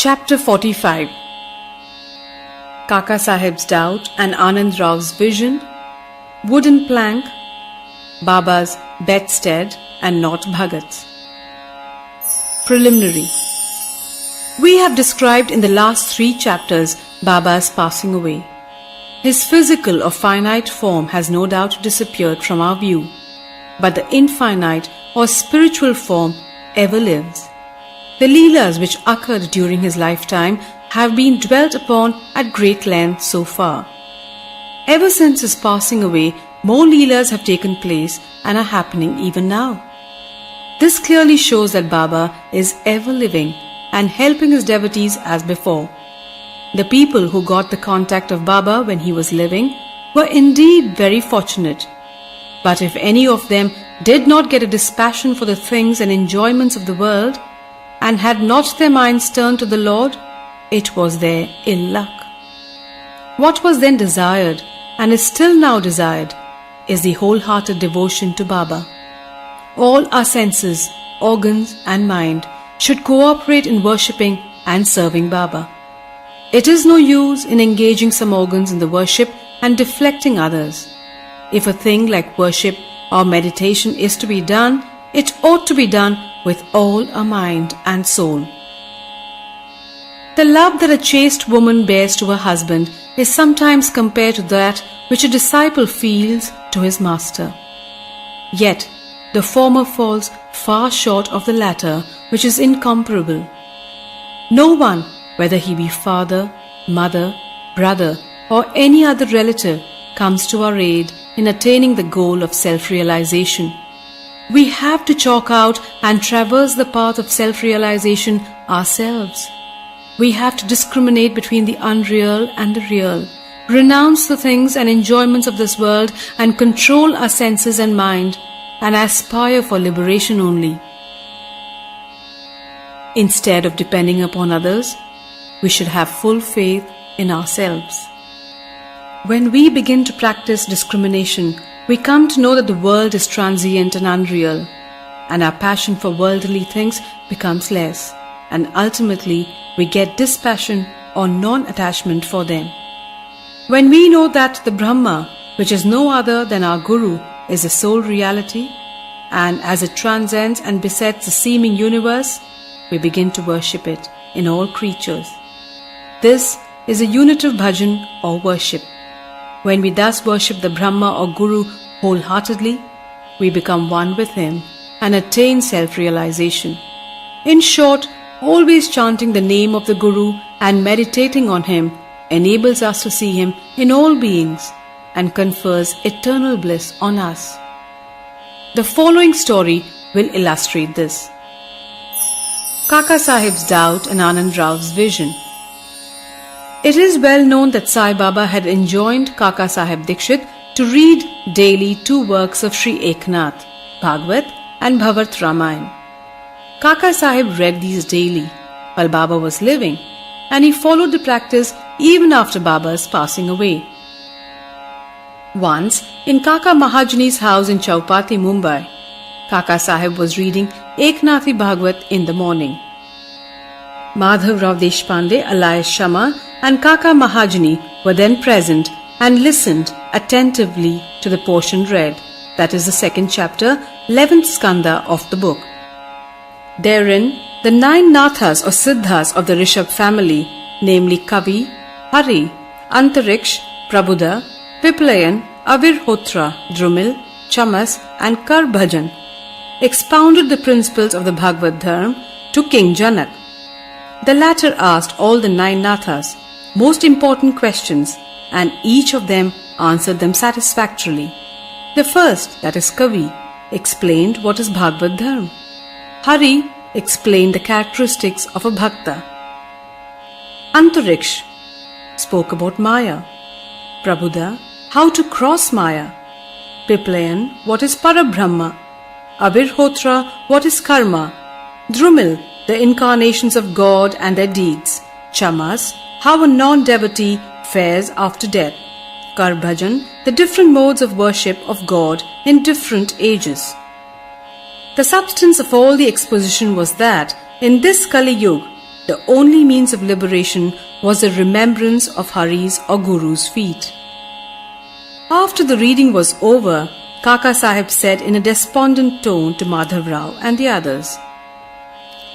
Chapter 45. Kaka Sahib's doubt and Anand Rao's vision, wooden plank, Baba's bedstead and not Bhagat's. Preliminary. We have described in the last 3 chapters Baba's passing away. His physical or finite form has no doubt disappeared from our view, but the infinite or spiritual form ever lives. The Leelas which occurred during his lifetime have been dwelt upon at great length so far. Ever since his passing away, more Leelas have taken place and are happening even now. This clearly shows that Baba is ever living and helping his devotees as before. The people who got the contact of Baba when he was living were indeed very fortunate. But if any of them did not get a dispassion for the things and enjoyments of the world, and had not their minds turned to the Lord, it was their ill luck. What was then desired, and is still now desired, is the wholehearted devotion to Baba. All our senses, organs and mind should cooperate in worshipping and serving Baba. It is no use in engaging some organs in the worship and deflecting others. If a thing like worship or meditation is to be done, it ought to be done with all our mind and soul. The love that a chaste woman bears to her husband is sometimes compared to that which a disciple feels to his master. Yet, the former falls far short of the latter, which is incomparable. No one, whether he be father, mother, brother, or any other relative, comes to our aid in attaining the goal of self-realization. We have to chalk out and traverse the path of self-realization ourselves. We have to discriminate between the unreal and the real, renounce the things and enjoyments of this world and control our senses and mind, and aspire for liberation only. Instead of depending upon others, we should have full faith in ourselves. When we begin to practice discrimination, we come to know that the world is transient and unreal, and our passion for worldly things becomes less, and ultimately we get dispassion or non-attachment for them. When we know that the Brahma, which is no other than our Guru, is the sole reality, and as it transcends and besets the seeming universe, we begin to worship it in all creatures. This is a unitive bhajan or worship. When we thus worship the Brahma or Guru wholeheartedly, we become one with him and attain self-realization. In short, always chanting the name of the Guru and meditating on him enables us to see him in all beings and confers eternal bliss on us. The following story will illustrate this. Kaka Sahib's doubt and Anand Rao's vision. It is well known that Sai Baba had enjoined Kaka Sahib Dikshit to read daily 2 works of Sri Eknath, Bhagavat and Bhavat Ramayana. Kaka Sahib read these daily while Baba was living, and he followed the practice even after Baba's passing away. Once, in Kaka Mahajani's house in Chowpatty, Mumbai, Kaka Sahib was reading Eknathi Bhagavat in the morning. Madhav Rao Deshpande alias Shama and Kaka Mahajani were then present and listened attentively to the portion read, that is the 2nd chapter, 11th skanda of the book. Therein, the 9 Nathas or Siddhas of the Rishabh family, namely Kavi, Hari, Antariksh, Prabhuda, Piplayan, Avirhotra, Drumil, Chamas and Karbhajan, expounded the principles of the Bhagavad Dharma to King Janak. The latter asked all the 9 Nathas most important questions, and each of them answered them satisfactorily. The first, that is Kavi, explained what is Bhagavad Dharma. Hari explained the characteristics of a Bhakta. Antariksh spoke about Maya. Prabhuda, how to cross Maya. Piplayan, what is Parabrahma. Avirhotra, what is Karma. Drumil, the incarnations of God and their deeds. Chamas, how a non-devotee fares after death. Karbhajan, the different modes of worship of God in different ages. The substance of all the exposition was that, in this Kali Yuga, the only means of liberation was the remembrance of Hari's or Guru's feet. After the reading was over, Kaka Sahib said in a despondent tone to Madhav Rao and the others,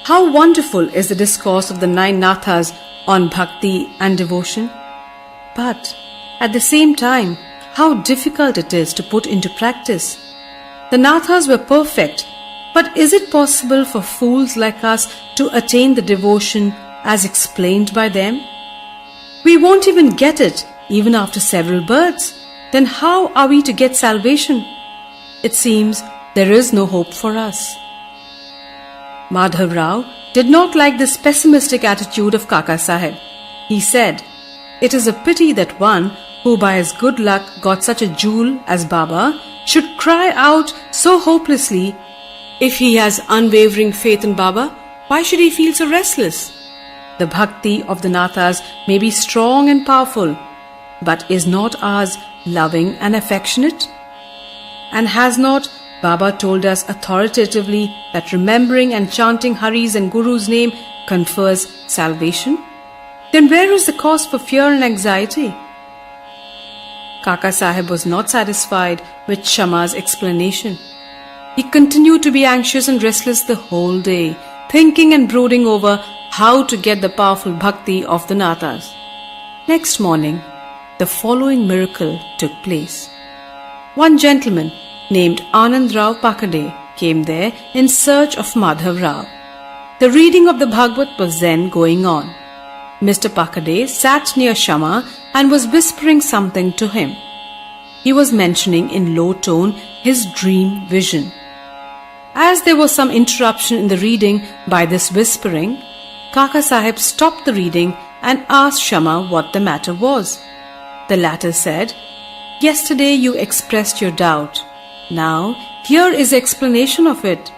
"How wonderful is the discourse of the 9 Nathas on bhakti and devotion. But at the same time, how difficult it is to put into practice. The Nathas were perfect, but is it possible for fools like us to attain the devotion as explained by them? We won't even get it, even after several births. Then how are we to get salvation? It seems there is no hope for us." Madhav Rao did not like this pessimistic attitude of Kaka Sahib. He said, "It is a pity that one who by his good luck got such a jewel as Baba should cry out so hopelessly. If he has unwavering faith in Baba, why should he feel so restless? The bhakti of the Nathas may be strong and powerful, but is not ours loving and affectionate? And has not Baba told us authoritatively that remembering and chanting Hari's and Guru's name confers salvation? Then where is the cause for fear and anxiety?" Kaka Sahib was not satisfied with Shama's explanation. He continued to be anxious and restless the whole day, thinking and brooding over how to get the powerful bhakti of the Nathas. Next morning, the following miracle took place. One gentleman named Anand Rao Pakade came there in search of Madhav Rao. The reading of the Bhagavad was then going on. Mr. Pakade sat near Shama and was whispering something to him. He was mentioning in low tone his dream vision. As there was some interruption in the reading by this whispering, Kaka Sahib stopped the reading and asked Shama what the matter was. The latter said, "Yesterday you expressed your doubt. Now, here is the explanation of it.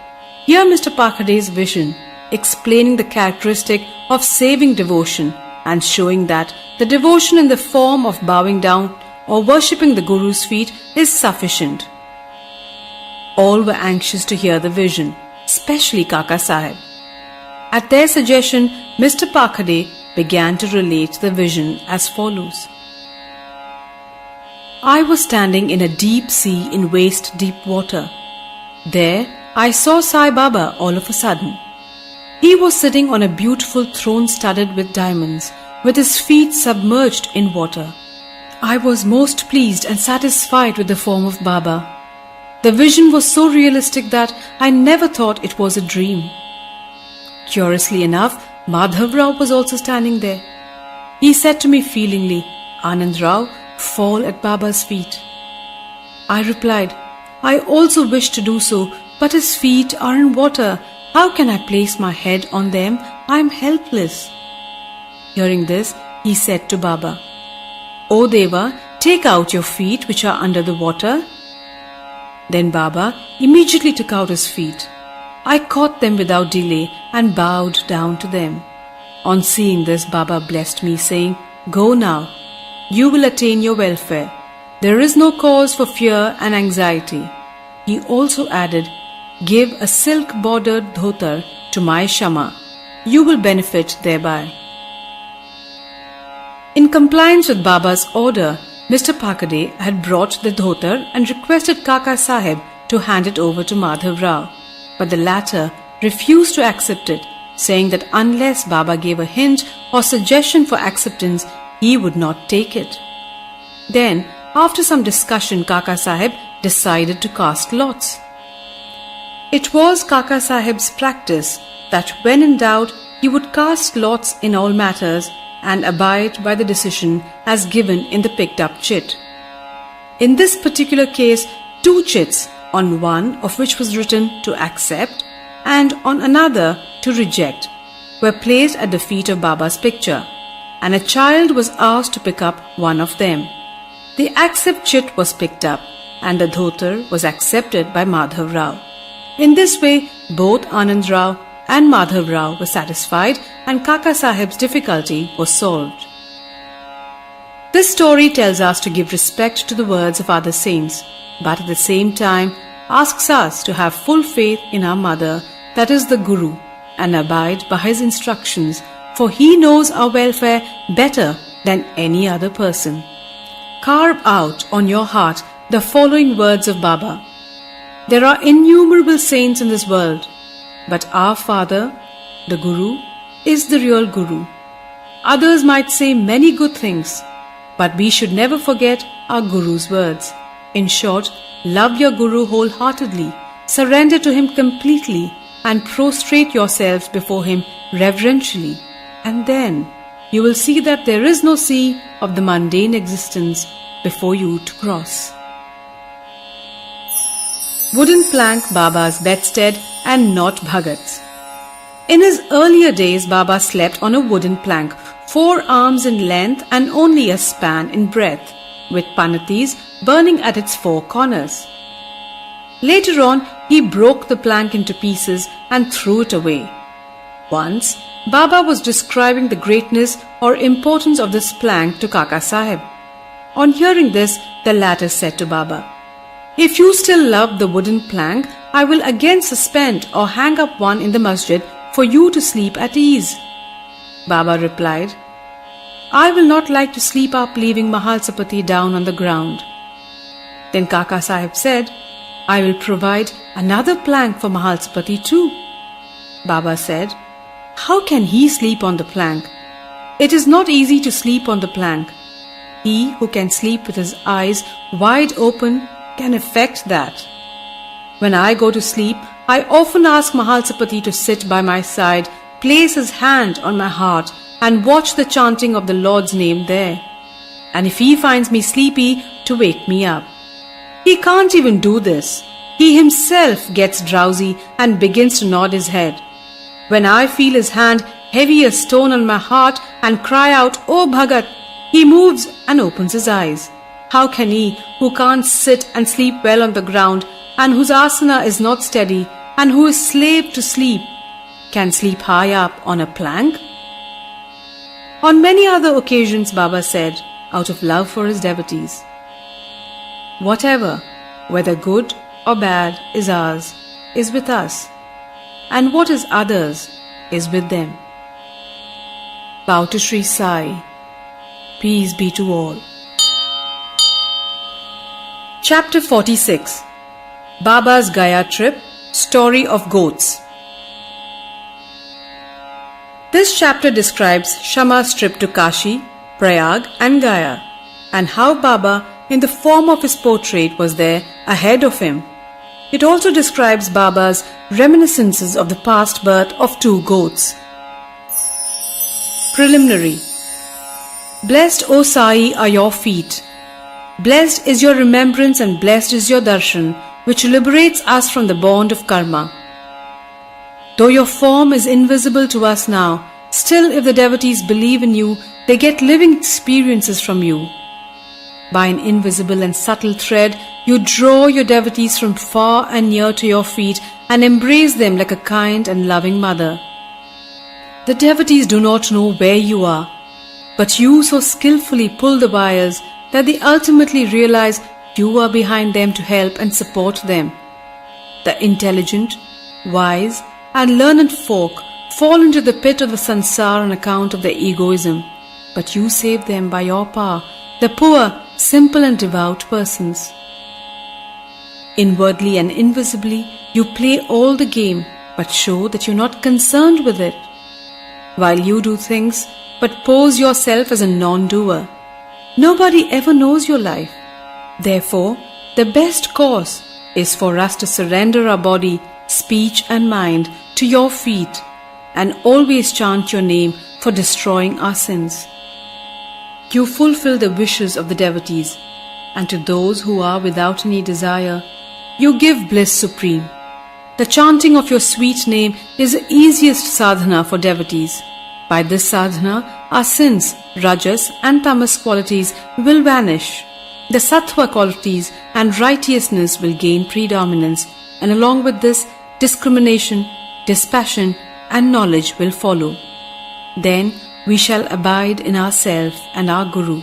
Hear Mr. Pakade's vision, explaining the characteristic of saving devotion and showing that the devotion in the form of bowing down or worshipping the Guru's feet is sufficient." All were anxious to hear the vision, especially Kaka Sahib. At their suggestion, Mr. Pakade began to relate the vision as follows. "I was standing in a deep sea in waist-deep water. There I saw Sai Baba all of a sudden. He was sitting on a beautiful throne studded with diamonds, with his feet submerged in water. I was most pleased and satisfied with the form of Baba. The vision was so realistic that I never thought it was a dream." Curiously enough, Madhav Rao was also standing there. He said to me feelingly, "Anand Rao, fall at Baba's feet." I replied, "I also wish to do so, but his feet are in water. How can I place my head on them? I am helpless." Hearing this, he said to Baba, "O Deva, take out your feet which are under the water." Then Baba immediately took out his feet. I caught them without delay and bowed down to them. On seeing this, Baba blessed me, saying, "Go now. You will attain your welfare. There is no cause for fear and anxiety." He also added, "Give a silk-bordered dhotar to my Shama. You will benefit thereby." In compliance with Baba's order, Mr. Pakade had brought the dhotar and requested Kaka Sahib to hand it over to Madhav Rao, but the latter refused to accept it, saying that unless Baba gave a hint or suggestion for acceptance, he would not take it. Then, after some discussion, Kaka Sahib decided to cast lots. It was Kaka Sahib's practice that when in doubt, he would cast lots in all matters and abide by the decision as given in the picked up chit. In this particular case, 2 chits, on one of which was written to accept and on another to reject, were placed at the feet of Baba's picture, and a child was asked to pick up one of them. The accept chit was picked up and the dhotar was accepted by Madhav Rao. In this way, both Anand Rao and Madhav Rao were satisfied and Kaka Sahib's difficulty was solved. This story tells us to give respect to the words of other saints, but at the same time asks us to have full faith in our mother, that is the Guru, and abide by his instructions for he knows our welfare better than any other person. Carve out on your heart the following words of Baba. There are innumerable saints in this world, but our Father, the Guru, is the real Guru. Others might say many good things, but we should never forget our Guru's words. In short, love your Guru wholeheartedly, surrender to him completely, and prostrate yourselves before him reverentially. And then you will see that there is no sea of the mundane existence before you to cross. Wooden plank Baba's bedstead and not Bhagat's. In his earlier days, Baba slept on a wooden plank, 4 arms in length and only a span in breadth, with panatis burning at its 4 corners. Later on, he broke the plank into pieces and threw it away. Once, Baba was describing the greatness or importance of this plank to Kaka Sahib. On hearing this, the latter said to Baba, "If you still love the wooden plank, I will again suspend or hang up one in the masjid for you to sleep at ease." Baba replied, "I will not like to sleep up leaving Mahalsapati down on the ground." Then Kaka Sahib said, "I will provide another plank for Mahalsapati too." Baba said, "How can he sleep on the plank? It is not easy to sleep on the plank. He who can sleep with his eyes wide open can effect that. When I go to sleep, I often ask Mahalsapati to sit by my side, place his hand on my heart, and watch the chanting of the Lord's name there. And if he finds me sleepy, to wake me up. He can't even do this. He himself gets drowsy and begins to nod his head. When I feel his hand heavy as stone on my heart and cry out, 'Oh Bhagat,' he moves and opens his eyes. How can he, who can't sit and sleep well on the ground, and whose asana is not steady, and who is slave to sleep, can sleep high up on a plank?" On many other occasions, Baba said, out of love for his devotees, "Whatever, whether good or bad, is ours, is with us, and what is others is with them." Bow to Sri Sai. Peace be to all. Chapter 46. Baba's Gaya Trip, Story of Goats. This chapter describes Shama's trip to Kashi, Prayag and Gaya, and how Baba, in the form of his portrait, was there ahead of him. It also describes Baba's reminiscences of the past birth of 2 goats. Preliminary. Blessed, O Sai, are your feet. Blessed is your remembrance and blessed is your darshan, which liberates us from the bond of karma. Though your form is invisible to us now, still if the devotees believe in you, they get living experiences from you. By an invisible and subtle thread, you draw your devotees from far and near to your feet and embrace them like a kind and loving mother. The devotees do not know where you are, but you so skillfully pull the wires that they ultimately realize you are behind them to help and support them. The intelligent, wise, and learned folk fall into the pit of the sansar on account of their egoism, but you save them by your power, the poor, simple and devout persons. Inwardly and invisibly, you play all the game, but show that you're not concerned with it. While you do things, but pose yourself as a non-doer. Nobody ever knows your life. Therefore, the best course is for us to surrender our body, speech and mind to your feet and always chant your name for destroying our sins. You fulfill the wishes of the devotees, and to those who are without any desire, you give bliss supreme. The chanting of your sweet name is the easiest sadhana for devotees. By this sadhana, our sins, rajas and tamas qualities will vanish. The sattva qualities and righteousness will gain predominance, and along with this, discrimination, dispassion and knowledge will follow. Then we shall abide in ourself and our Guru.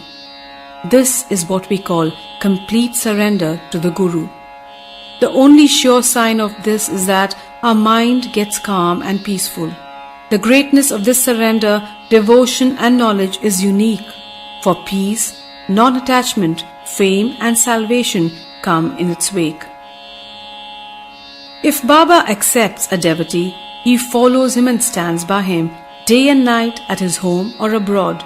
This is what we call complete surrender to the Guru. The only sure sign of this is that our mind gets calm and peaceful. The greatness of this surrender, devotion and knowledge is unique, for peace, non-attachment, fame and salvation come in its wake. If Baba accepts a devotee, he follows him and stands by him day and night at his home or abroad.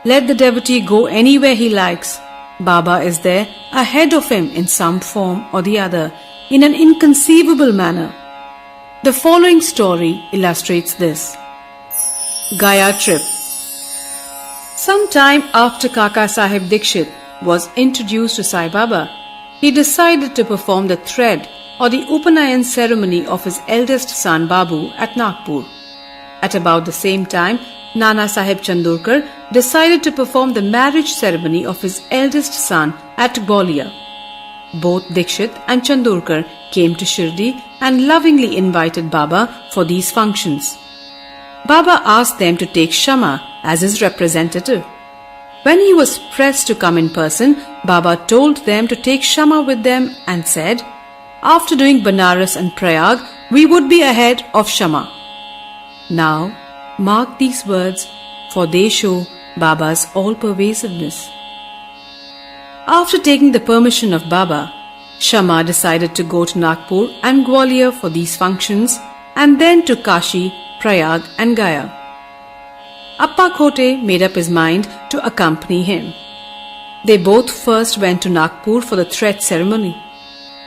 Let the devotee go anywhere he likes. Baba is there ahead of him in some form or the other, in an inconceivable manner. The following story illustrates this. Gaya Trip. Some time after Kaka Sahib Dikshit was introduced to Sai Baba, he decided to perform the thread or the Upanayan ceremony of his eldest son Babu at Nagpur. At about the same time, Nana Sahib Chandorkar decided to perform the marriage ceremony of his eldest son at Gwalior. Both Dikshit and Chandorkar came to Shirdi and lovingly invited Baba for these functions. Baba asked them to take Shama as his representative. When he was pressed to come in person, Baba told them to take Shama with them and said, "After doing Banaras and Prayag, we would be ahead of Shama." Now, mark these words, for they show Baba's all-pervasiveness. After taking the permission of Baba, Shama decided to go to Nagpur and Gwalior for these functions and then to Kashi, Prayag and Gaya. Appa Khote made up his mind to accompany him. They both first went to Nagpur for the thread ceremony.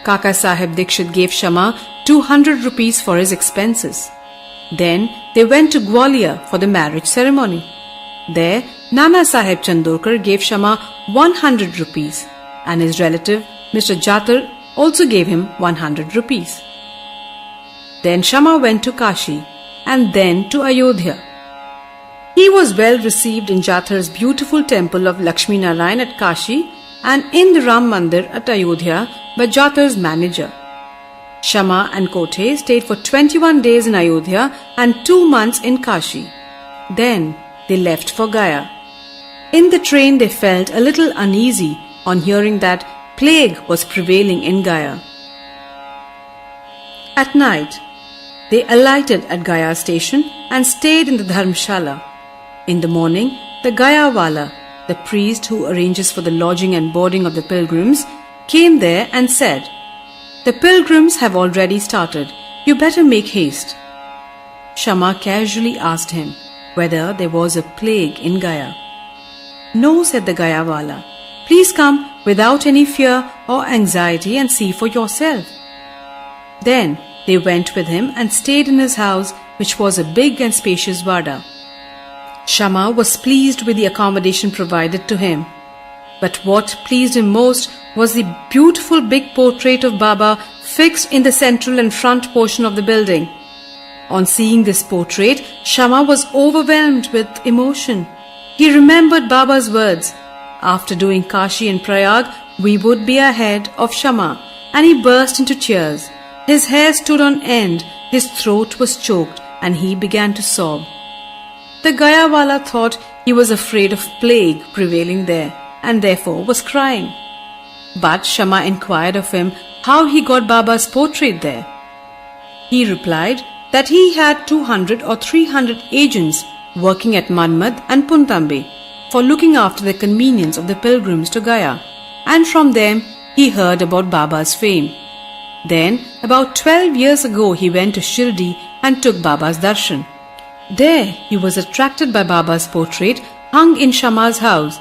Kaka Sahib Dikshit gave Shama 200 rupees for his expenses. Then they went to Gwalior for the marriage ceremony. There, Nana Sahib Chandorkar gave Shama 100 rupees and his relative Mr. Jatar also gave him 100 rupees. Then Shama went to Kashi and then to Ayodhya. He was well received in Jatar's beautiful temple of Lakshmi Narayan at Kashi and in the Ram Mandir at Ayodhya by Jatar's manager. Shama and Kothe stayed for 21 days in Ayodhya and 2 months in Kashi. Then they left for Gaya. In the train they felt a little uneasy on hearing that plague was prevailing in Gaya. At night, they alighted at Gaya station and stayed in the Dharmshala. In the morning, the Gaya Wala, the priest who arranges for the lodging and boarding of the pilgrims, came there and said, "The pilgrims have already started. You better make haste." Shama casually asked him whether there was a plague in Gaya. "No," said the Gaya Wala. "Please come without any fear or anxiety and see for yourself." Then they went with him and stayed in his house, which was a big and spacious vada. Shama was pleased with the accommodation provided to him. But what pleased him most was the beautiful big portrait of Baba fixed in the central and front portion of the building. On seeing this portrait, Shama was overwhelmed with emotion. He remembered Baba's words, "After doing Kashi and Prayag, we would be ahead of Shama," and he burst into tears. His hair stood on end, his throat was choked, and he began to sob. The Gaya Wala thought he was afraid of plague prevailing there, and therefore was crying. But Shama inquired of him how he got Baba's portrait there. He replied that he had 200 or 300 agents working at Manmad and Puntambe for looking after the convenience of the pilgrims to Gaya, and from them he heard about Baba's fame. Then, about 12 years ago, he went to Shirdi and took Baba's darshan. There he was attracted by Baba's portrait hung in Shama's house,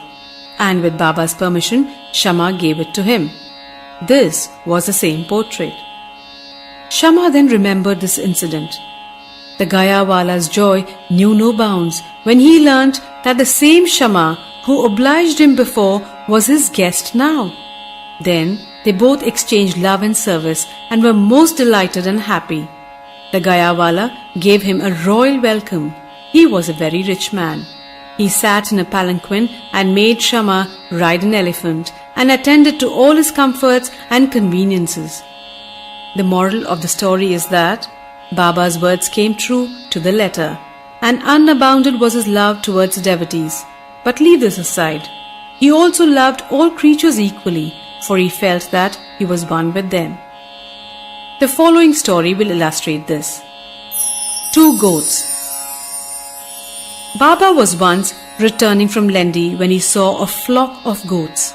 and with Baba's permission, Shama gave it to him. This was the same portrait. Shama then remembered this incident. The Gaya Wala's joy knew no bounds when he learnt that the same Shama who obliged him before was his guest now. Then they both exchanged love and service and were most delighted and happy. The Gaya Wala gave him a royal welcome. He was a very rich man. He sat in a palanquin and made Shama ride an elephant and attended to all his comforts and conveniences. The moral of the story is that Baba's words came true to the letter, and unbounded was his love towards devotees. But leave this aside. He also loved all creatures equally, for he felt that he was one with them. The following story will illustrate this. 2 goats. Baba was once returning from Lendi when he saw a flock of goats.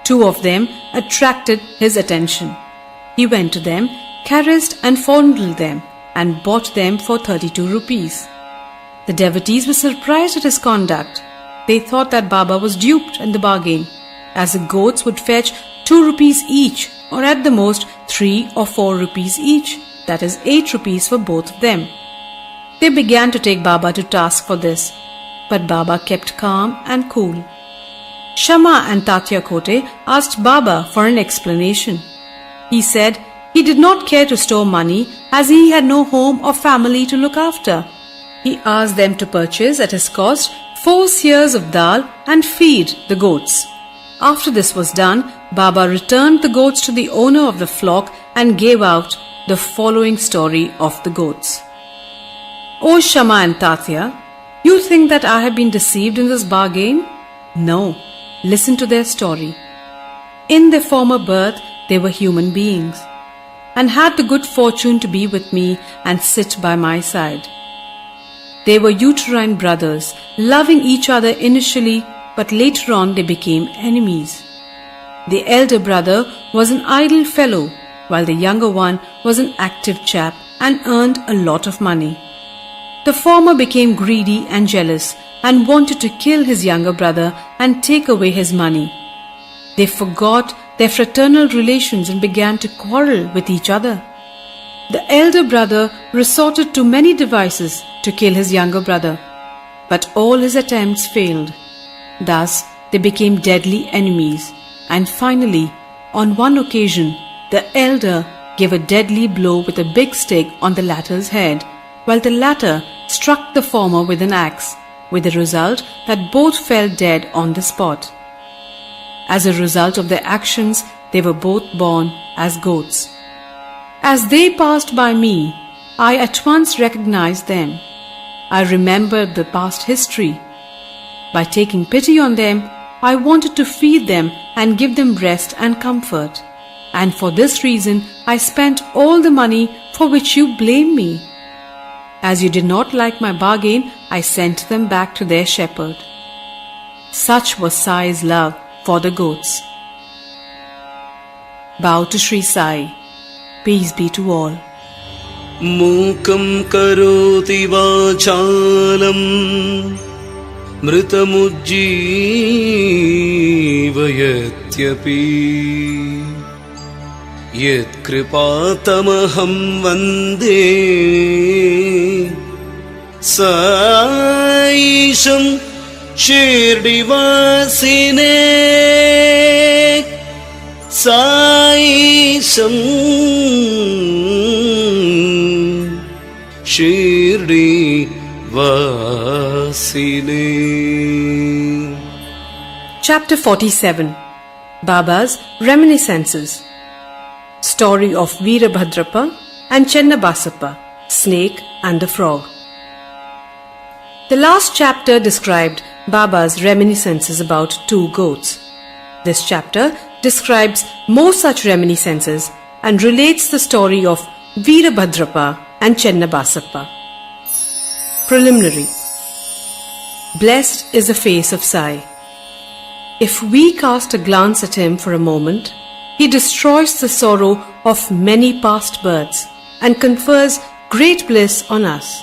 2 of them attracted his attention. He went to them, caressed and fondled them, and bought them for 32 rupees. The devotees were surprised at his conduct. They thought that Baba was duped in the bargain, as the goats would fetch 2 rupees each, or at the most 3 or 4 rupees each, that is 8 rupees for both of them. They began to take Baba to task for this, but Baba kept calm and cool. Shama and Tatya Kote asked Baba for an explanation. He said he did not care to store money as he had no home or family to look after. He asked them to purchase at his cost 4 seers of dal and feed the goats. After this was done, Baba returned the goats to the owner of the flock and gave out the following story of the goats. O Shama and Tatya, you think that I have been deceived in this bargain? No, listen to their story. In their former birth, they were human beings and had the good fortune to be with me and sit by my side. They were uterine brothers, loving each other initially, but later on they became enemies. The elder brother was an idle fellow, while the younger one was an active chap and earned a lot of money. The former became greedy and jealous and wanted to kill his younger brother and take away his money. They forgot their fraternal relations and began to quarrel with each other. The elder brother resorted to many devices to kill his younger brother, but all his attempts failed. Thus, they became deadly enemies, and finally, on one occasion, the elder gave a deadly blow with a big stick on the latter's head, while the latter struck the former with an axe, with the result that both fell dead on the spot. As a result of their actions, they were both born as goats. As they passed by me, I at once recognized them. I remembered the past history. By taking pity on them, I wanted to feed them and give them rest and comfort. And for this reason, I spent all the money for which you blame me. As you did not like my bargain, I sent them back to their shepherd. Such was Sai's love for the goats. Bow to Sri Sai. Peace be to all. Mukam karoti vachalam mritamujjivayatyapi yat kripatamaham vande saisham shirdivasine saisham shirdivasine. Chapter 47. Baba's Reminiscences. Story of Veerabhadrappa and Chennabasappa, Snake and the Frog. The last chapter described Baba's reminiscences about 2 goats. This chapter describes more such reminiscences and relates the story of Veerabhadrappa and Chennabasappa. Preliminary. Blessed is the face of Sai. If we cast a glance at him for a moment, he destroys the sorrow of many past births and confers great bliss on us.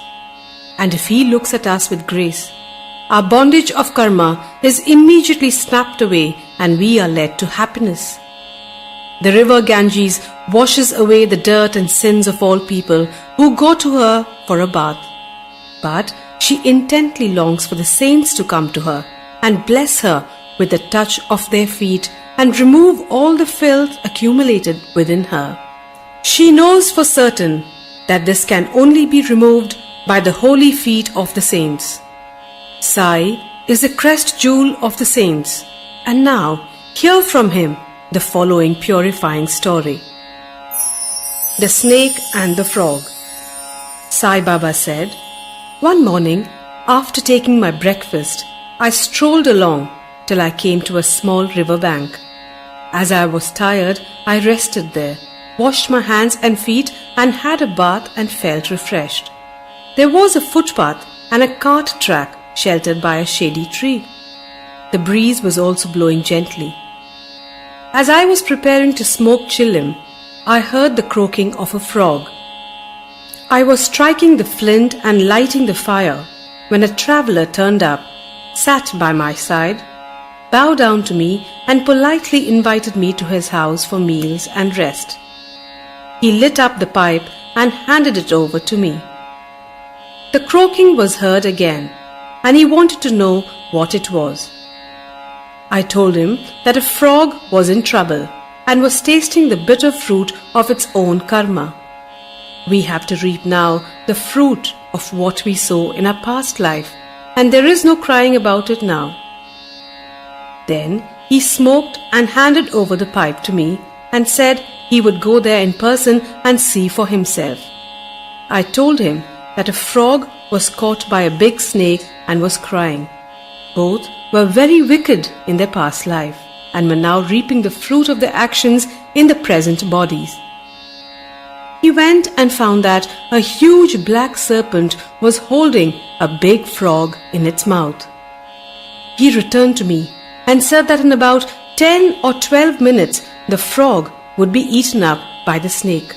And if he looks at us with grace, our bondage of karma is immediately snapped away and we are led to happiness. The river Ganges washes away the dirt and sins of all people who go to her for a bath. But she intently longs for the saints to come to her and bless her with the touch of their feet and remove all the filth accumulated within her. She knows for certain that this can only be removed by the holy feet of the saints. Sai is the crest jewel of the saints, and now hear from him the following purifying story. The Snake and the Frog. Sai Baba said, "One morning, after taking my breakfast, I strolled along till I came to a small river bank. As I was tired, I rested there, washed my hands and feet and had a bath and felt refreshed. There was a footpath and a cart track sheltered by a shady tree. The breeze was also blowing gently. As I was preparing to smoke chillum, I heard the croaking of a frog. I was striking the flint and lighting the fire when a traveller turned up, sat by my side, bowed down to me and politely invited me to his house for meals and rest. He lit up the pipe and handed it over to me. The croaking was heard again, and he wanted to know what it was. I told him that a frog was in trouble and was tasting the bitter fruit of its own karma. We have to reap now the fruit of what we sow in our past life, and there is no crying about it now. Then he smoked and handed over the pipe to me and said he would go there in person and see for himself. I told him that a frog was caught by a big snake and was crying. Both were very wicked in their past life and were now reaping the fruit of their actions in the present bodies. He went and found that a huge black serpent was holding a big frog in its mouth. He returned to me and said that in about 10 or 12 minutes the frog would be eaten up by the snake.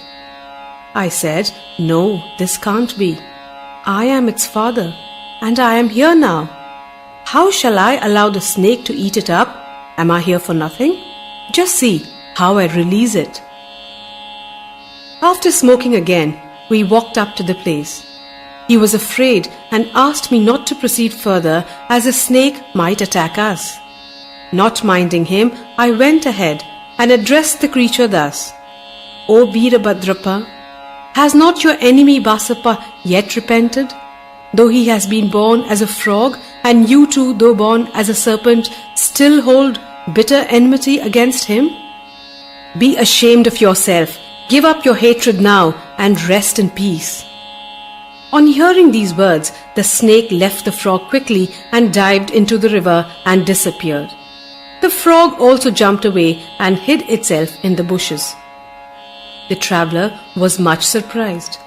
I said, "No, this can't be. I am its father, and I am here now. How shall I allow the snake to eat it up? Am I here for nothing? Just see how I release it." After smoking again, we walked up to the place. He was afraid and asked me not to proceed further as a snake might attack us. Not minding him, I went ahead and addressed the creature thus: "O Veerabhadrappa, has not your enemy Basappa yet repented? Though he has been born as a frog, and you too, though born as a serpent, still hold bitter enmity against him? Be ashamed of yourself, give up your hatred now, and rest in peace." On hearing these words, the snake left the frog quickly and dived into the river and disappeared. The frog also jumped away and hid itself in the bushes. The traveller was much surprised.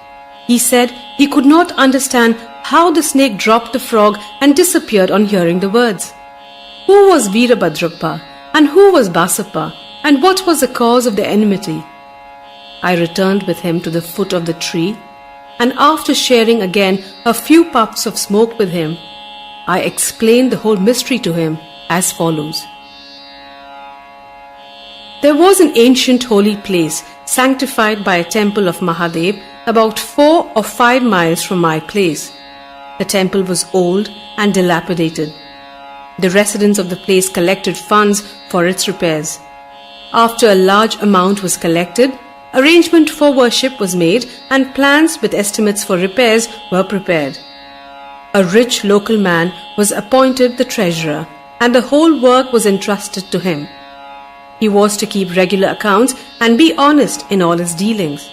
He said he could not understand how the snake dropped the frog and disappeared on hearing the words. Who was Veerabhadrappa and who was Basappa, and what was the cause of the enmity? I returned with him to the foot of the tree, and after sharing again a few puffs of smoke with him, I explained the whole mystery to him as follows. There was an ancient holy place sanctified by a temple of Mahadev about 4 or 5 miles from my place. The temple was old and dilapidated. The residents of the place collected funds for its repairs. After a large amount was collected, arrangement for worship was made and plans with estimates for repairs were prepared. A rich local man was appointed the treasurer, and the whole work was entrusted to him. He was to keep regular accounts and be honest in all his dealings.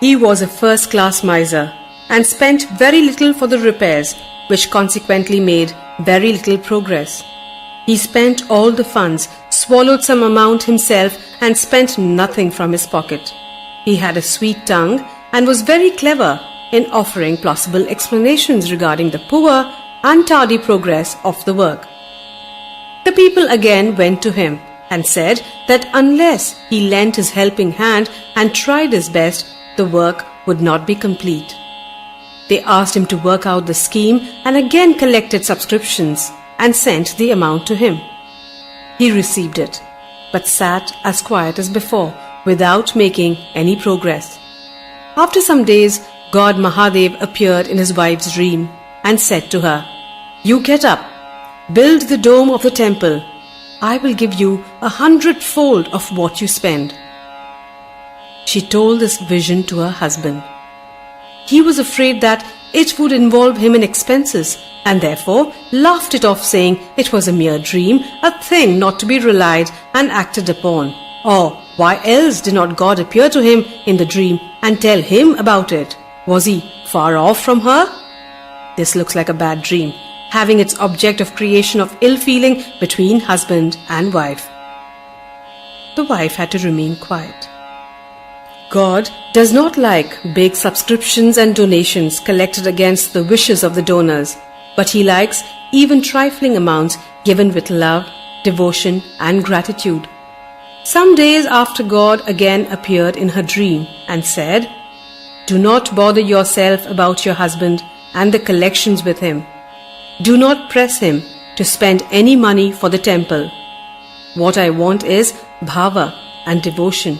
He was a first-class miser and spent very little for the repairs, which consequently made very little progress. He spent all the funds, swallowed some amount himself, and spent nothing from his pocket. He had a sweet tongue and was very clever in offering plausible explanations regarding the poor and tardy progress of the work. The people again went to him and said that unless he lent his helping hand and tried his best, the work would not be complete. They asked him to work out the scheme and again collected subscriptions and sent the amount to him. He received it, but sat as quiet as before without making any progress. After some days, God Mahadev appeared in his wife's dream and said to her, "You get up. Build the dome of the temple. I will give you 100-fold of what you spend." She told this vision to her husband. He was afraid that it would involve him in expenses and therefore laughed it off, saying it was a mere dream, a thing not to be relied and acted upon. Or why else did not God appear to him in the dream and tell him about it? Was he far off from her? This looks like a bad dream, having its object of creation of ill feeling between husband and wife. The wife had to remain quiet. God does not like big subscriptions and donations collected against the wishes of the donors, but He likes even trifling amounts given with love, devotion and gratitude. Some days after, God again appeared in her dream and said, "Do not bother yourself about your husband and the collections with him. Do not press him to spend any money for the temple. What I want is bhava and devotion.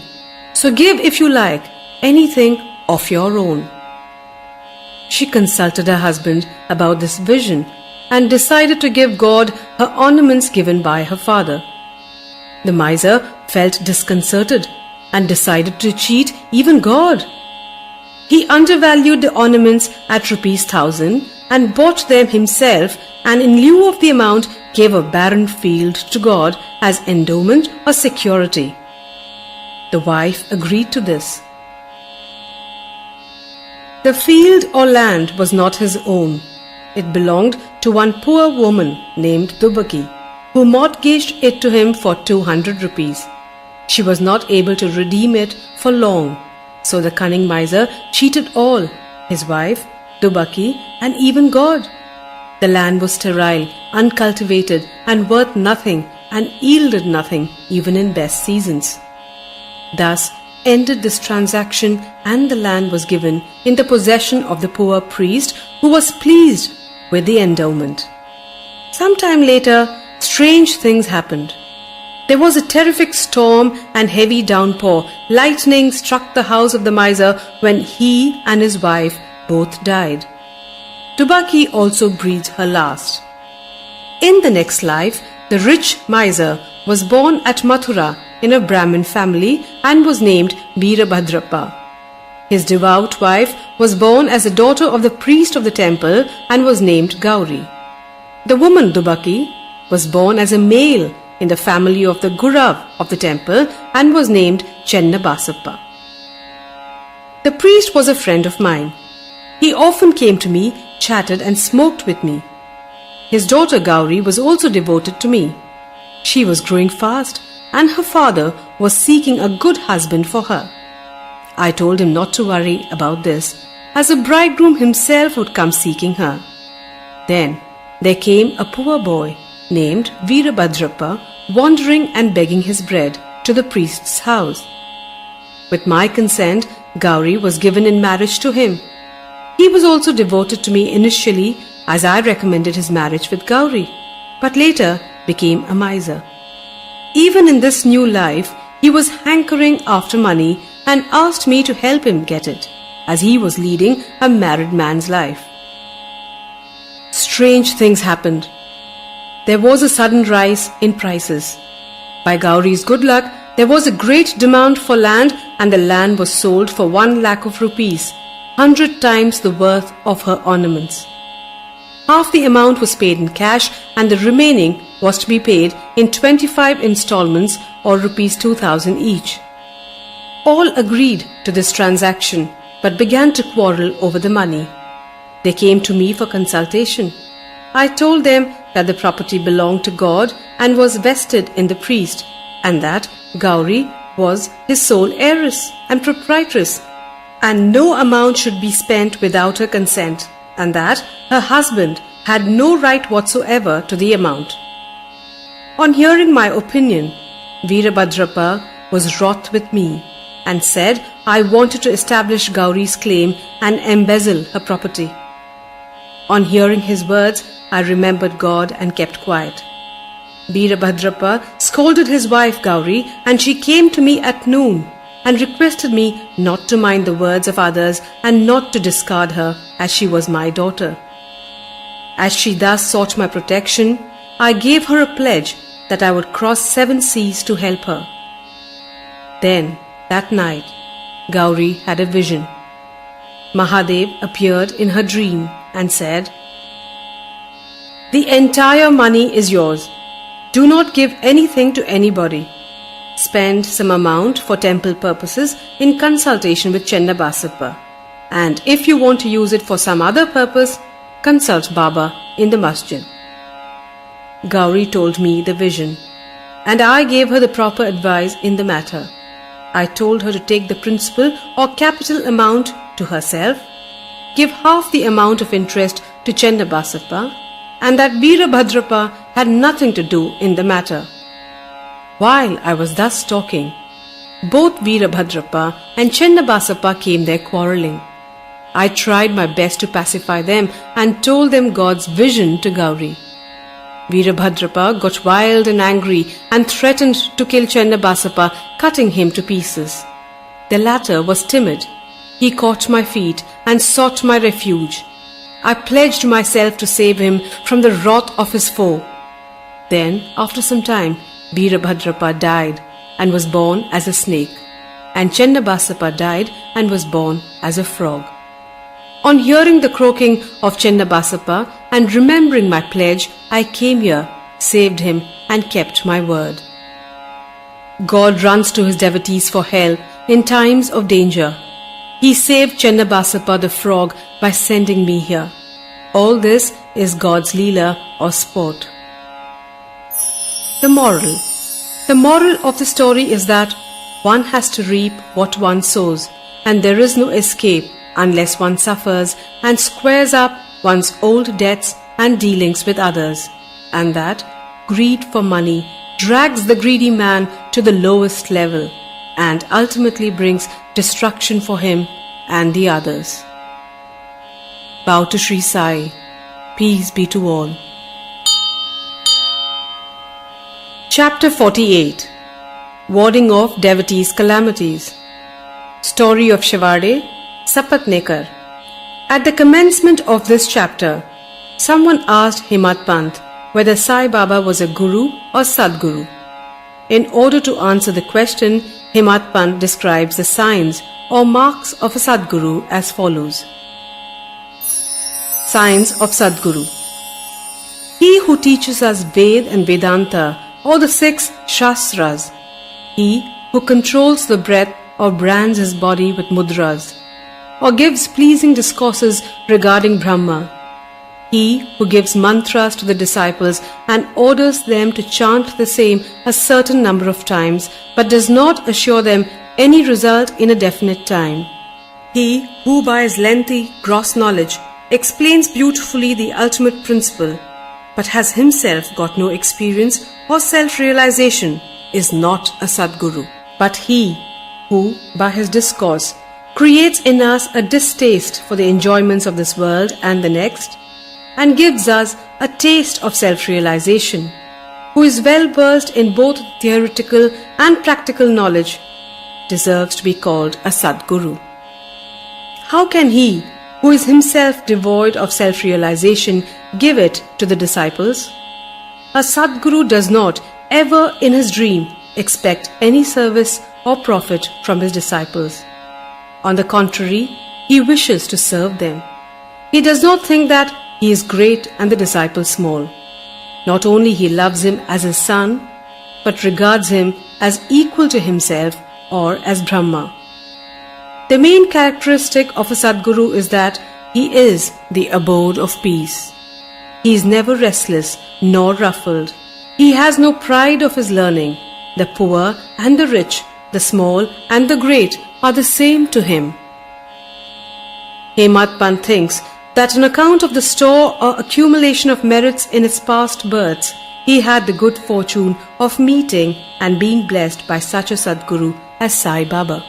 So give, if you like, anything of your own." She consulted her husband about this vision and decided to give God her ornaments given by her father. The miser felt disconcerted and decided to cheat even God. He undervalued the ornaments at ₹1,000 and bought them himself, and in lieu of the amount gave a barren field to God as endowment or security. The wife agreed to this. The field or land was not his own. It belonged to one poor woman named Dubaki, who mortgaged it to him for 200 rupees. She was not able to redeem it for long, so the cunning miser cheated all, his wife, Dubaki, and even God. The land was sterile, uncultivated, and worth nothing, and yielded nothing even in best seasons. Thus ended this transaction, and the land was given in the possession of the poor priest, who was pleased with the endowment. Sometime later, strange things happened. There was a terrific storm and heavy downpour. Lightning struck the house of the miser when he and his wife both died. Dubaki also breathed her last. In the next life, the rich miser was born at Mathura in a Brahmin family and was named Veerabhadrappa. His devout wife was born as a daughter of the priest of the temple and was named Gauri. The woman Dubaki was born as a male in the family of the Gurav of the temple and was named Chennabasappa. The priest was a friend of mine. He often came to me, chatted and smoked with me. His daughter Gauri was also devoted to me. She was growing fast and her father was seeking a good husband for her. I told him not to worry about this, as the bridegroom himself would come seeking her. Then there came a poor boy named Veerabhadrappa wandering and begging his bread to the priest's house. With my consent, Gauri was given in marriage to him. He was also devoted to me initially, as I recommended his marriage with Gauri, but later became a miser. Even in this new life, he was hankering after money and asked me to help him get it, as he was leading a married man's life. Strange things happened. There was a sudden rise in prices. By Gauri's good luck, there was a great demand for land, and the land was sold for 1 lakh of rupees, 100 times the worth of her ornaments. Half the amount was paid in cash, and the remaining was to be paid in 25 installments or rupees 2,000 each. All agreed to this transaction, but began to quarrel over the money. They came to me for consultation. I told them that the property belonged to God and was vested in the priest, and that Gauri was his sole heiress and proprietress, and no amount should be spent without her consent, and that her husband had no right whatsoever to the amount. On hearing my opinion, Veerabhadrappa was wroth with me and said I wanted to establish Gauri's claim and embezzle her property. On hearing his words, I remembered God and kept quiet. Veerabhadrappa scolded his wife Gauri, and she came to me at noon and requested me not to mind the words of others and not to discard her, as she was my daughter. As she thus sought my protection, I gave her a pledge that I would cross 7 seas to help her. Then, that night, Gauri had a vision. Mahadev appeared in her dream and said, "The entire money is yours. Do not give anything to anybody. Spend some amount for temple purposes in consultation with Chennabasappa, and if you want to use it for some other purpose, consult Baba in the masjid." Gauri told me the vision, and I gave her the proper advice in the matter. I told her to take the principal or capital amount to herself, give half the amount of interest to Chennabasappa, and that Veerabhadrappa had nothing to do in the matter. While I was thus talking, both Veerabhadrappa and Chennabasappa came there quarrelling. I tried my best to pacify them and told them God's vision to Gauri. Veerabhadrappa got wild and angry and threatened to kill Chennabasappa, cutting him to pieces. The latter was timid. He caught my feet and sought my refuge. I pledged myself to save him from the wrath of his foe. Then, after some time, Veerabhadrappa died and was born as a snake, and Chennabasappa died and was born as a frog. On hearing the croaking of Chennabasappa and remembering my pledge, I came here, saved him, and kept my word. God runs to his devotees for help in times of danger. He saved Chennabasappa the frog by sending me here. All this is God's Leela or sport. The moral. The moral of the story is that one has to reap what one sows, and there is no escape unless one suffers and squares up one's old debts and dealings with others, and that greed for money drags the greedy man to the lowest level and ultimately brings destruction for him and the others. Bow to Sri Sai. Peace be to all. Chapter 48. Warding off devotees' calamities. Story of Shivade, Sapatnekar. At the commencement of this chapter, someone asked Himat Pant whether Sai Baba was a guru or Sadguru. In order to answer the question, Himat Pant describes the signs or marks of a Sadguru as follows. Signs of Sadguru. He who teaches us Ved and Vedanta or the 6 Shastras. He who controls the breath or brands his body with mudras, or gives pleasing discourses regarding Brahma. He who gives mantras to the disciples and orders them to chant the same a certain number of times, but does not assure them any result in a definite time. He who by his lengthy, gross knowledge explains beautifully the ultimate principle, but has himself got no experience or self-realization, is not a Sadguru. But he who, by his discourse, creates in us a distaste for the enjoyments of this world and the next, and gives us a taste of self-realization, who is well versed in both theoretical and practical knowledge, deserves to be called a Sadguru. How can he, who is himself devoid of self-realization, give it to the disciples? A Sadguru does not ever in his dream expect any service or profit from his disciples. On the contrary, he wishes to serve them. He does not think that he is great and the disciple small. Not only he loves him as his son, but regards him as equal to himself or as Brahma. The main characteristic of a Sadguru is that he is the abode of peace. He is never restless nor ruffled. He has no pride of his learning. The poor and the rich, the small and the great are the same to him. Himat Pant thinks that on account of the store or accumulation of merits in his past births, he had the good fortune of meeting and being blessed by such a Sadguru as Sai Baba.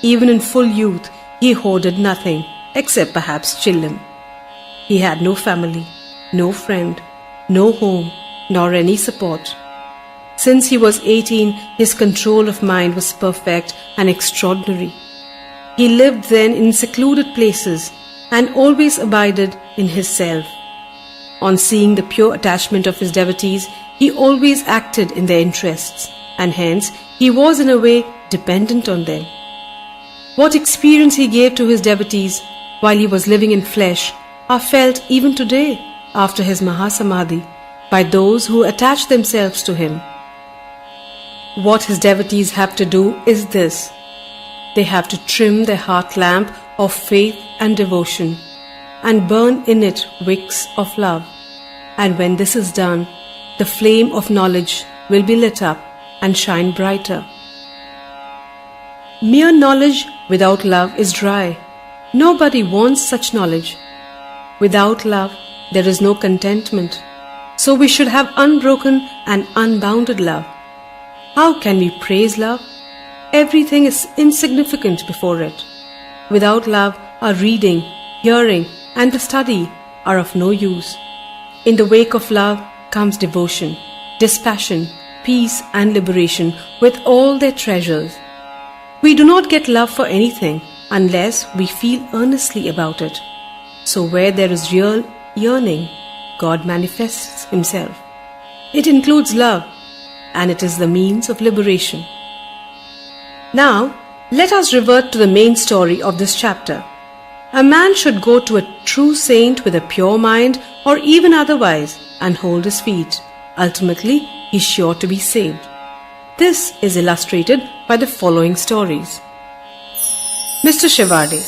Even in full youth, he hoarded nothing except perhaps chillim. He had no family, no friend, no home, nor any support. Since he was 18, his control of mind was perfect and extraordinary. He lived then in secluded places and always abided in his self. On seeing the pure attachment of his devotees, he always acted in their interests, and hence he was in a way dependent on them. What experience he gave to his devotees while he was living in flesh are felt even today after his Mahasamadhi by those who attach themselves to him. What his devotees have to do is this. They have to trim their heart lamp of faith and devotion and burn in it wicks of love. And when this is done, the flame of knowledge will be lit up and shine brighter. Mere knowledge without love is dry. Nobody wants such knowledge. Without love, there is no contentment. So we should have unbroken and unbounded love. How can we praise love? Everything is insignificant before it. Without love, our reading, hearing, and the study are of no use. In the wake of love comes devotion, dispassion, peace, and liberation with all their treasures. We do not get love for anything unless we feel earnestly about it. So where there is real yearning, God manifests Himself. It includes love, and it is the means of liberation. Now, let us revert to the main story of this chapter. A man should go to a true saint with a pure mind or even otherwise and hold his feet. Ultimately, he is sure to be saved. This is illustrated by the following stories. Mr. Shivade.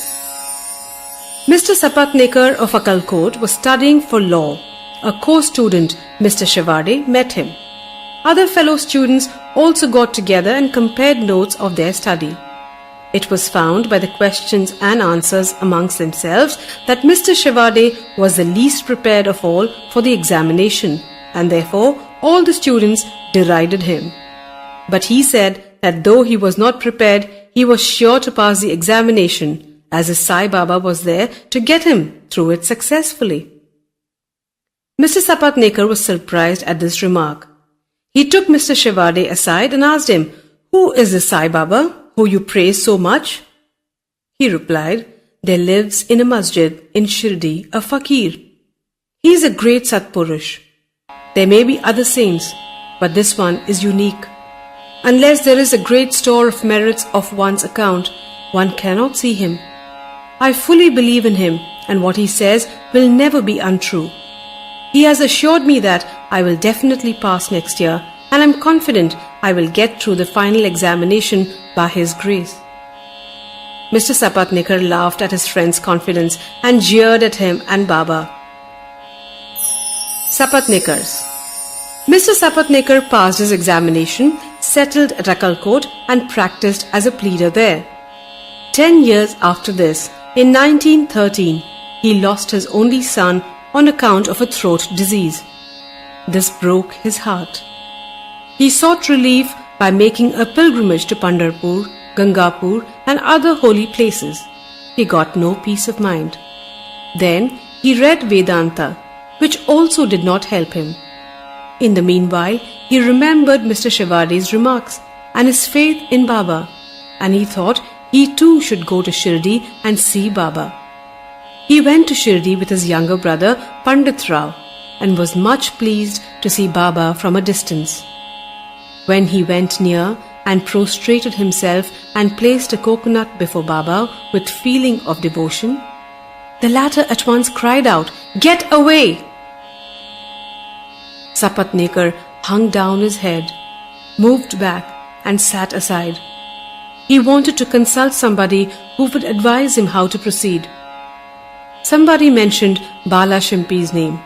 Mr. Sapatnekar of Akalkot was studying for law. A co-student, Mr. Shivade, met him. Other fellow students also got together and compared notes of their study. It was found by the questions and answers amongst themselves that Mr. Shivade was the least prepared of all for the examination, and therefore all the students derided him. But he said that though he was not prepared, he was sure to pass the examination, as his Sai Baba was there to get him through it successfully. Mr. Sapatnekar was surprised at this remark. He took Mr. Shivade aside and asked him, "Who is the Sai Baba who you praise so much?" He replied, "There lives in a masjid in Shirdi a fakir. He is a great Satpurush. There may be other saints, but this one is unique. Unless there is a great store of merits of one's account, one cannot see him. I fully believe in him, and what he says will never be untrue. He has assured me that I will definitely pass next year, and I am confident I will get through the final examination by his grace." Mr. Sapatnekar laughed at his friend's confidence and jeered at him and Baba. Sapatnekars. Mr. Sapatnekar passed his examination, settled at Akalkot, and practiced as a pleader there. 10 years after this, in 1913, he lost his only son on account of a throat disease. This broke his heart. He sought relief by making a pilgrimage to Pandharpur, Gangapur, and other holy places. He got no peace of mind. Then he read Vedanta, which also did not help him. In the meanwhile, he remembered Mr. Shivade's remarks and his faith in Baba, and he thought he too should go to Shirdi and see Baba. He went to Shirdi with his younger brother Pandit Rao and was much pleased to see Baba from a distance. When he went near and prostrated himself and placed a coconut before Baba with feeling of devotion, the latter at once cried out, "Get away!" Sapatnekar hung down his head, moved back, and sat aside. He wanted to consult somebody who would advise him how to proceed. Somebody mentioned Bala Shimpi's name.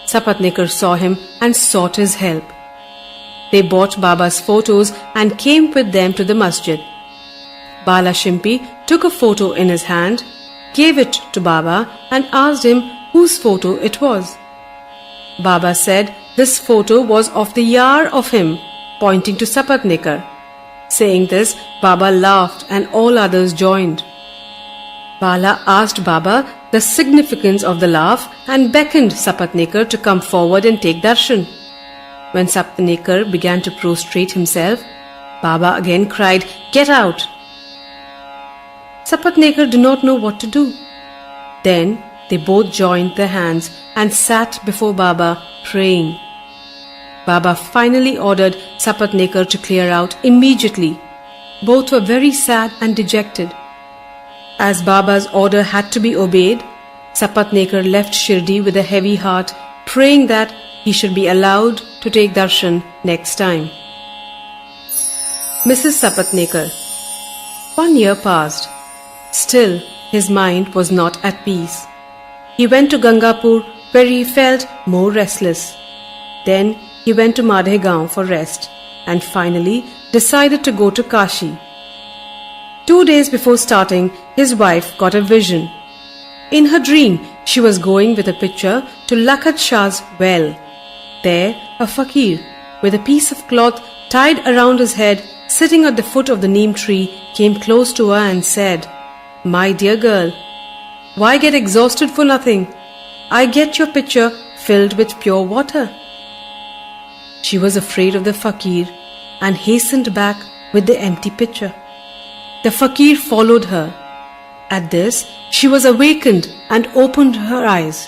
Sapatnekar saw him and sought his help. They bought Baba's photos and came with them to the masjid. Bala Shimpi took a photo in his hand, gave it to Baba, and asked him whose photo it was. Baba said this photo was of the yar of him, pointing to Sapatnekar. Saying this, Baba laughed and all others joined. Bala asked Baba the significance of the laugh and beckoned Sapatnekar to come forward and take darshan. When Sapatnekar began to prostrate himself, Baba again cried, "Get out!" Sapatnekar did not know what to do. Then they both joined their hands and sat before Baba praying. Baba finally ordered Sapatnekar to clear out immediately. Both were very sad and dejected. As Baba's order had to be obeyed, Sapatnekar left Shirdi with a heavy heart, praying that he should be allowed to take darshan next time. Mrs. Sapatnekar. 1 year passed. Still, his mind was not at peace. He went to Gangapur, where he felt more restless. Then he went to Madhegaon for rest, and finally decided to go to Kashi. 2 days before starting, his wife got a vision. In her dream, she was going with a picture to Lakat Shah's well. There, a fakir, with a piece of cloth tied around his head, sitting at the foot of the neem tree, came close to her and said, "My dear girl, why get exhausted for nothing? I get your pitcher filled with pure water." She was afraid of the fakir and hastened back with the empty pitcher. The fakir followed her. At this, she was awakened and opened her eyes.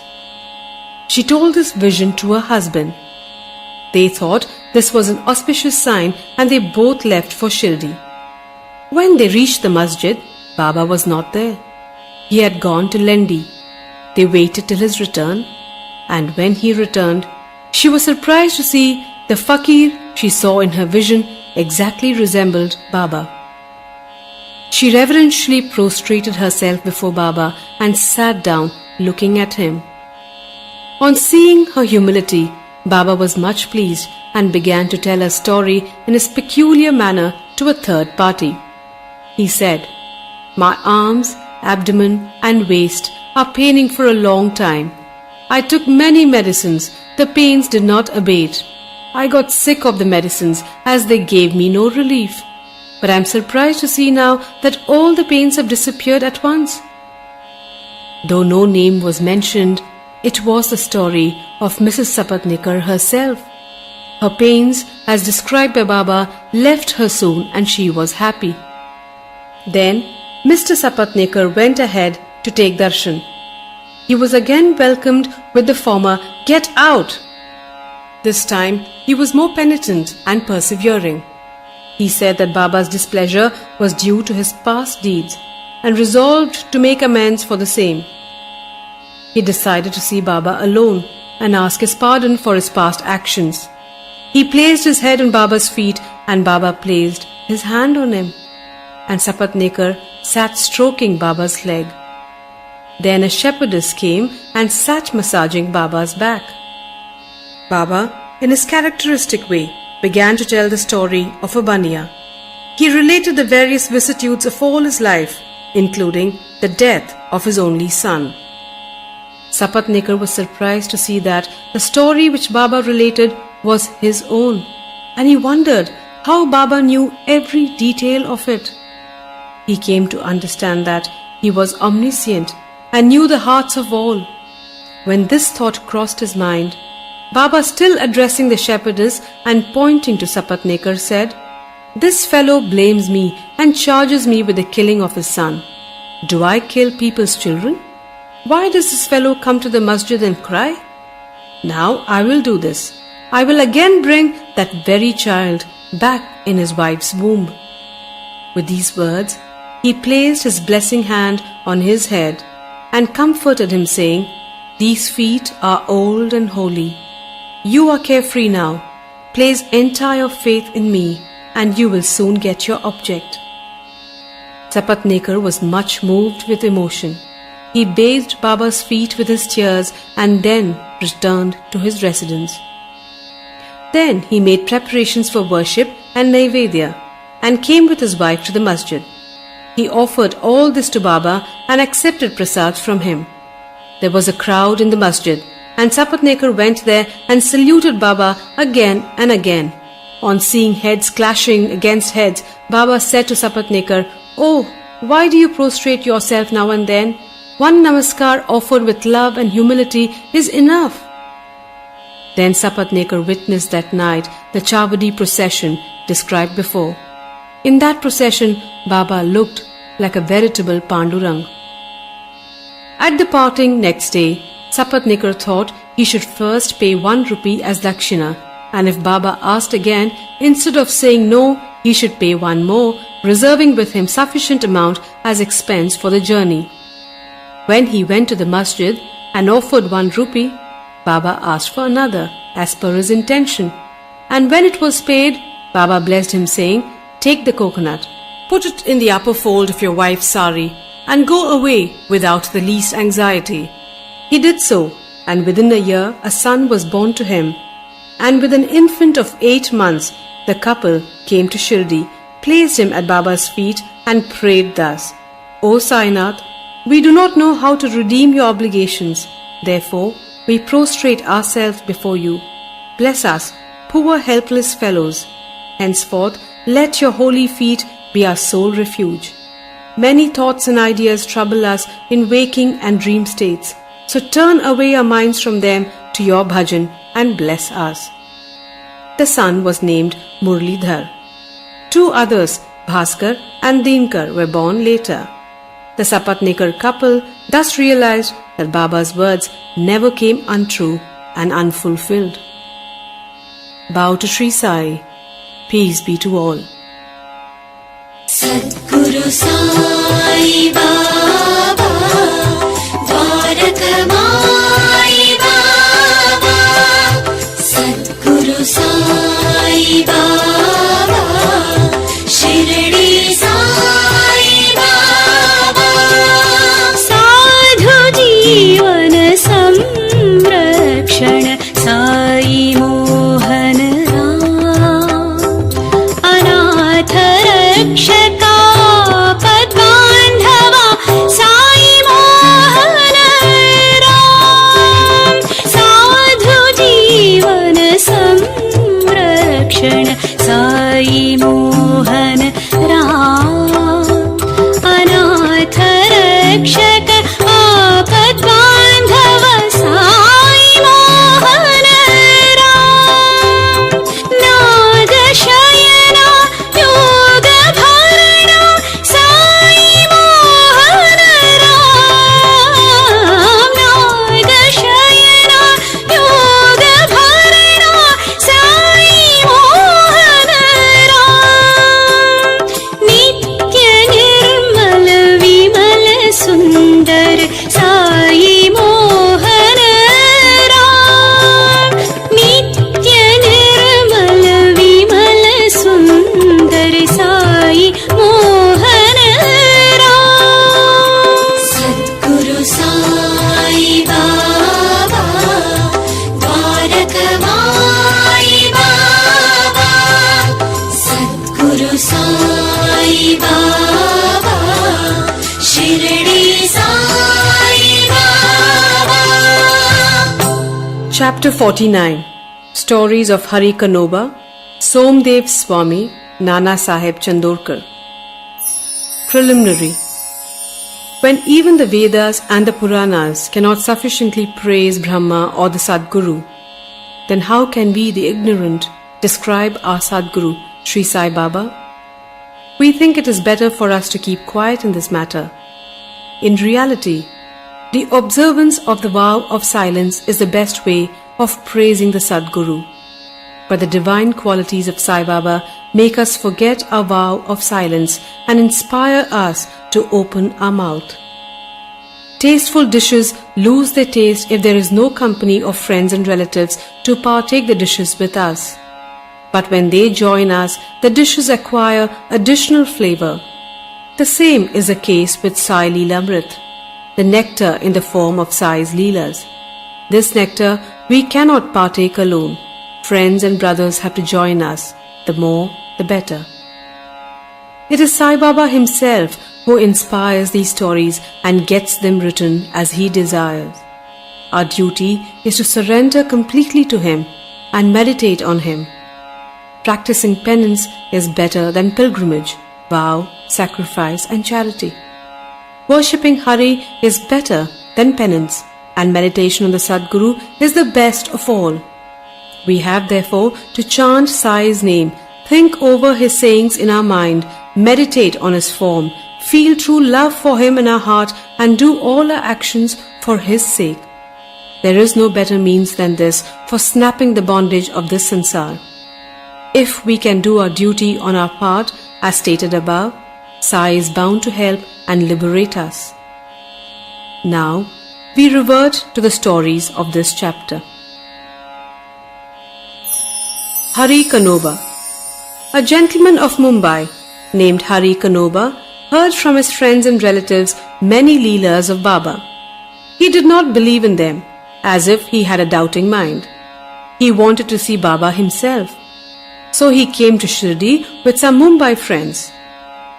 She told this vision to her husband. They thought this was an auspicious sign and they both left for Shirdi. When they reached the masjid, Baba was not there. He had gone to Lendi. They waited till his return, and when he returned, she was surprised to see the fakir she saw in her vision exactly resembled Baba. She reverentially prostrated herself before Baba and sat down looking at him. On seeing her humility, Baba was much pleased and began to tell a story in his peculiar manner to a third party. He said, "My arms, abdomen and waist are paining for a long time. I took many medicines. The pains did not abate. I got sick of the medicines as they gave me no relief. But I am surprised to see now that all the pains have disappeared at once." Though no name was mentioned, it was the story of Mrs. Sapatnikar herself. Her pains, as described by Baba, left her soon and she was happy. Then Mr. Sapatnikar went ahead to take darshan. He was again welcomed with the former "Get out!" This time he was more penitent and persevering. He said that Baba's displeasure was due to his past deeds and resolved to make amends for the same. He decided to see Baba alone and ask his pardon for his past actions. He placed his head on Baba's feet and Baba placed his hand on him. And Sapatnikar sat stroking Baba's leg. Then a shepherdess came and sat massaging Baba's back. Baba, in his characteristic way, began to tell the story of a baniya. He related the various vicissitudes of all his life, including the death of his only son. Sapatnikar was surprised to see that the story which Baba related was his own, and he wondered how Baba knew every detail of it. He came to understand that he was omniscient and knew the hearts of all. When this thought crossed his mind, Baba, still addressing the shepherdess and pointing to Sapatnikar, said, "This fellow blames me and charges me with the killing of his son. Do I kill people's children? Why does this fellow come to the masjid and cry? Now I will do this. I will again bring that very child back in his wife's womb." With these words, he placed his blessing hand on his head and comforted him, saying, "These feet are old and holy. You are carefree now. Place entire faith in me and you will soon get your object." Sapatnikar was much moved with emotion. He bathed Baba's feet with his tears and then returned to his residence. Then he made preparations for worship and Naivedya and came with his wife to the masjid. He offered all this to Baba and accepted prasad from him. There was a crowd in the masjid, and Sapatnikar went there and saluted Baba again and again. On seeing heads clashing against heads, Baba said to Sapatnikar, "Oh, why do you prostrate yourself now and then? One namaskar offered with love and humility is enough." Then Sapatnikar witnessed that night the Chavadi procession described before. In that procession, Baba looked like a veritable Pandurang. At the parting next day, Sapatnikar thought he should first pay 1 rupee as dakshina, and if Baba asked again, instead of saying no, he should pay 1 more, reserving with him sufficient amount as expense for the journey. When he went to the masjid and offered 1 rupee, Baba asked for another as per his intention, and when it was paid, Baba blessed him, saying, "Take the coconut, put it in the upper fold of your wife's sari and go away without the least anxiety." He did so, and within a year a son was born to him. And with an infant of 8 months, the couple came to Shirdi, placed him at Baba's feet and prayed thus, O Sainath, we do not know how to redeem your obligations. Therefore, we prostrate ourselves before you. Bless us, poor helpless fellows. Henceforth, let your holy feet be our sole refuge. Many thoughts and ideas trouble us in waking and dream states. So turn away our minds from them to your bhajan and bless us. The son was named Murlidhar. 2 others, Bhaskar and Dinkar, were born later. The Sapatnikar couple thus realized that Baba's words never came untrue and unfulfilled. Bow to Sri Sai. Peace be to all. Sadguru Sai Baba, Dwarakamai Baba, Sadguru Sai Baba, Shirdi Sai Baba, Sadhu Jeevan Samrakshana Sai Mohan Ram, Anatha Rakshaka Padbandhava Sai Mohan Ram, Sadhu Jeevan Samrakshana Sai Mohan Ram, Anatha Rakshaka Padbandhava Sai Mohan Ram, Nagashayana Yoga Bharana Sai Mohan Ram, Nagashayana Yoga Bharana Sai Mohan Ram, Nitya Nirmal Vimal Sundar Sai Mohan Ram, Nitya Nirmal Vimal Sundar Sai Mohan Ram, Sadguru Sai Baba, Dwarakamai Baba, Sadguru Sai Baba, Shirdi Sai Baba. Chapter 49. Stories of Hari Kanoba, Somdev Swami, Nana Sahib Chandorkar. Preliminary. When even the Vedas and the Puranas cannot sufficiently praise Brahma or the Sadguru, then how can we, the ignorant, describe our Sadguru, Sri Sai Baba? We think it is better for us to keep quiet in this matter. In reality, the observance of the vow of silence is the best way of praising the Sadguru. But the divine qualities of Sai Baba make us forget our vow of silence and inspire us to open our mouth. Tasteful dishes lose their taste if there is no company of friends and relatives to partake the dishes with us. But when they join us, the dishes acquire additional flavor. The same is the case with Sai Leelamrit, the nectar in the form of Sai's Leelas. This nectar we cannot partake alone. Friends and brothers have to join us. The more, the better. It is Sai Baba himself who inspires these stories and gets them written as he desires. Our duty is to surrender completely to him and meditate on him. Practicing penance is better than pilgrimage, vow, sacrifice and charity. Worshipping Hari is better than penance, and meditation on the Sadguru is the best of all. We have therefore to chant Sai's name, think over his sayings in our mind, meditate on his form, feel true love for him in our heart and do all our actions for his sake. There is no better means than this for snapping the bondage of this sansar. If we can do our duty on our part, as stated above, Sai is bound to help and liberate us. Now, we revert to the stories of this chapter. Hari Kanoba. A gentleman of Mumbai named Hari Kanoba heard from his friends and relatives many Leelas of Baba. He did not believe in them, as if he had a doubting mind. He wanted to see Baba himself. So he came to Shirdi with some Mumbai friends.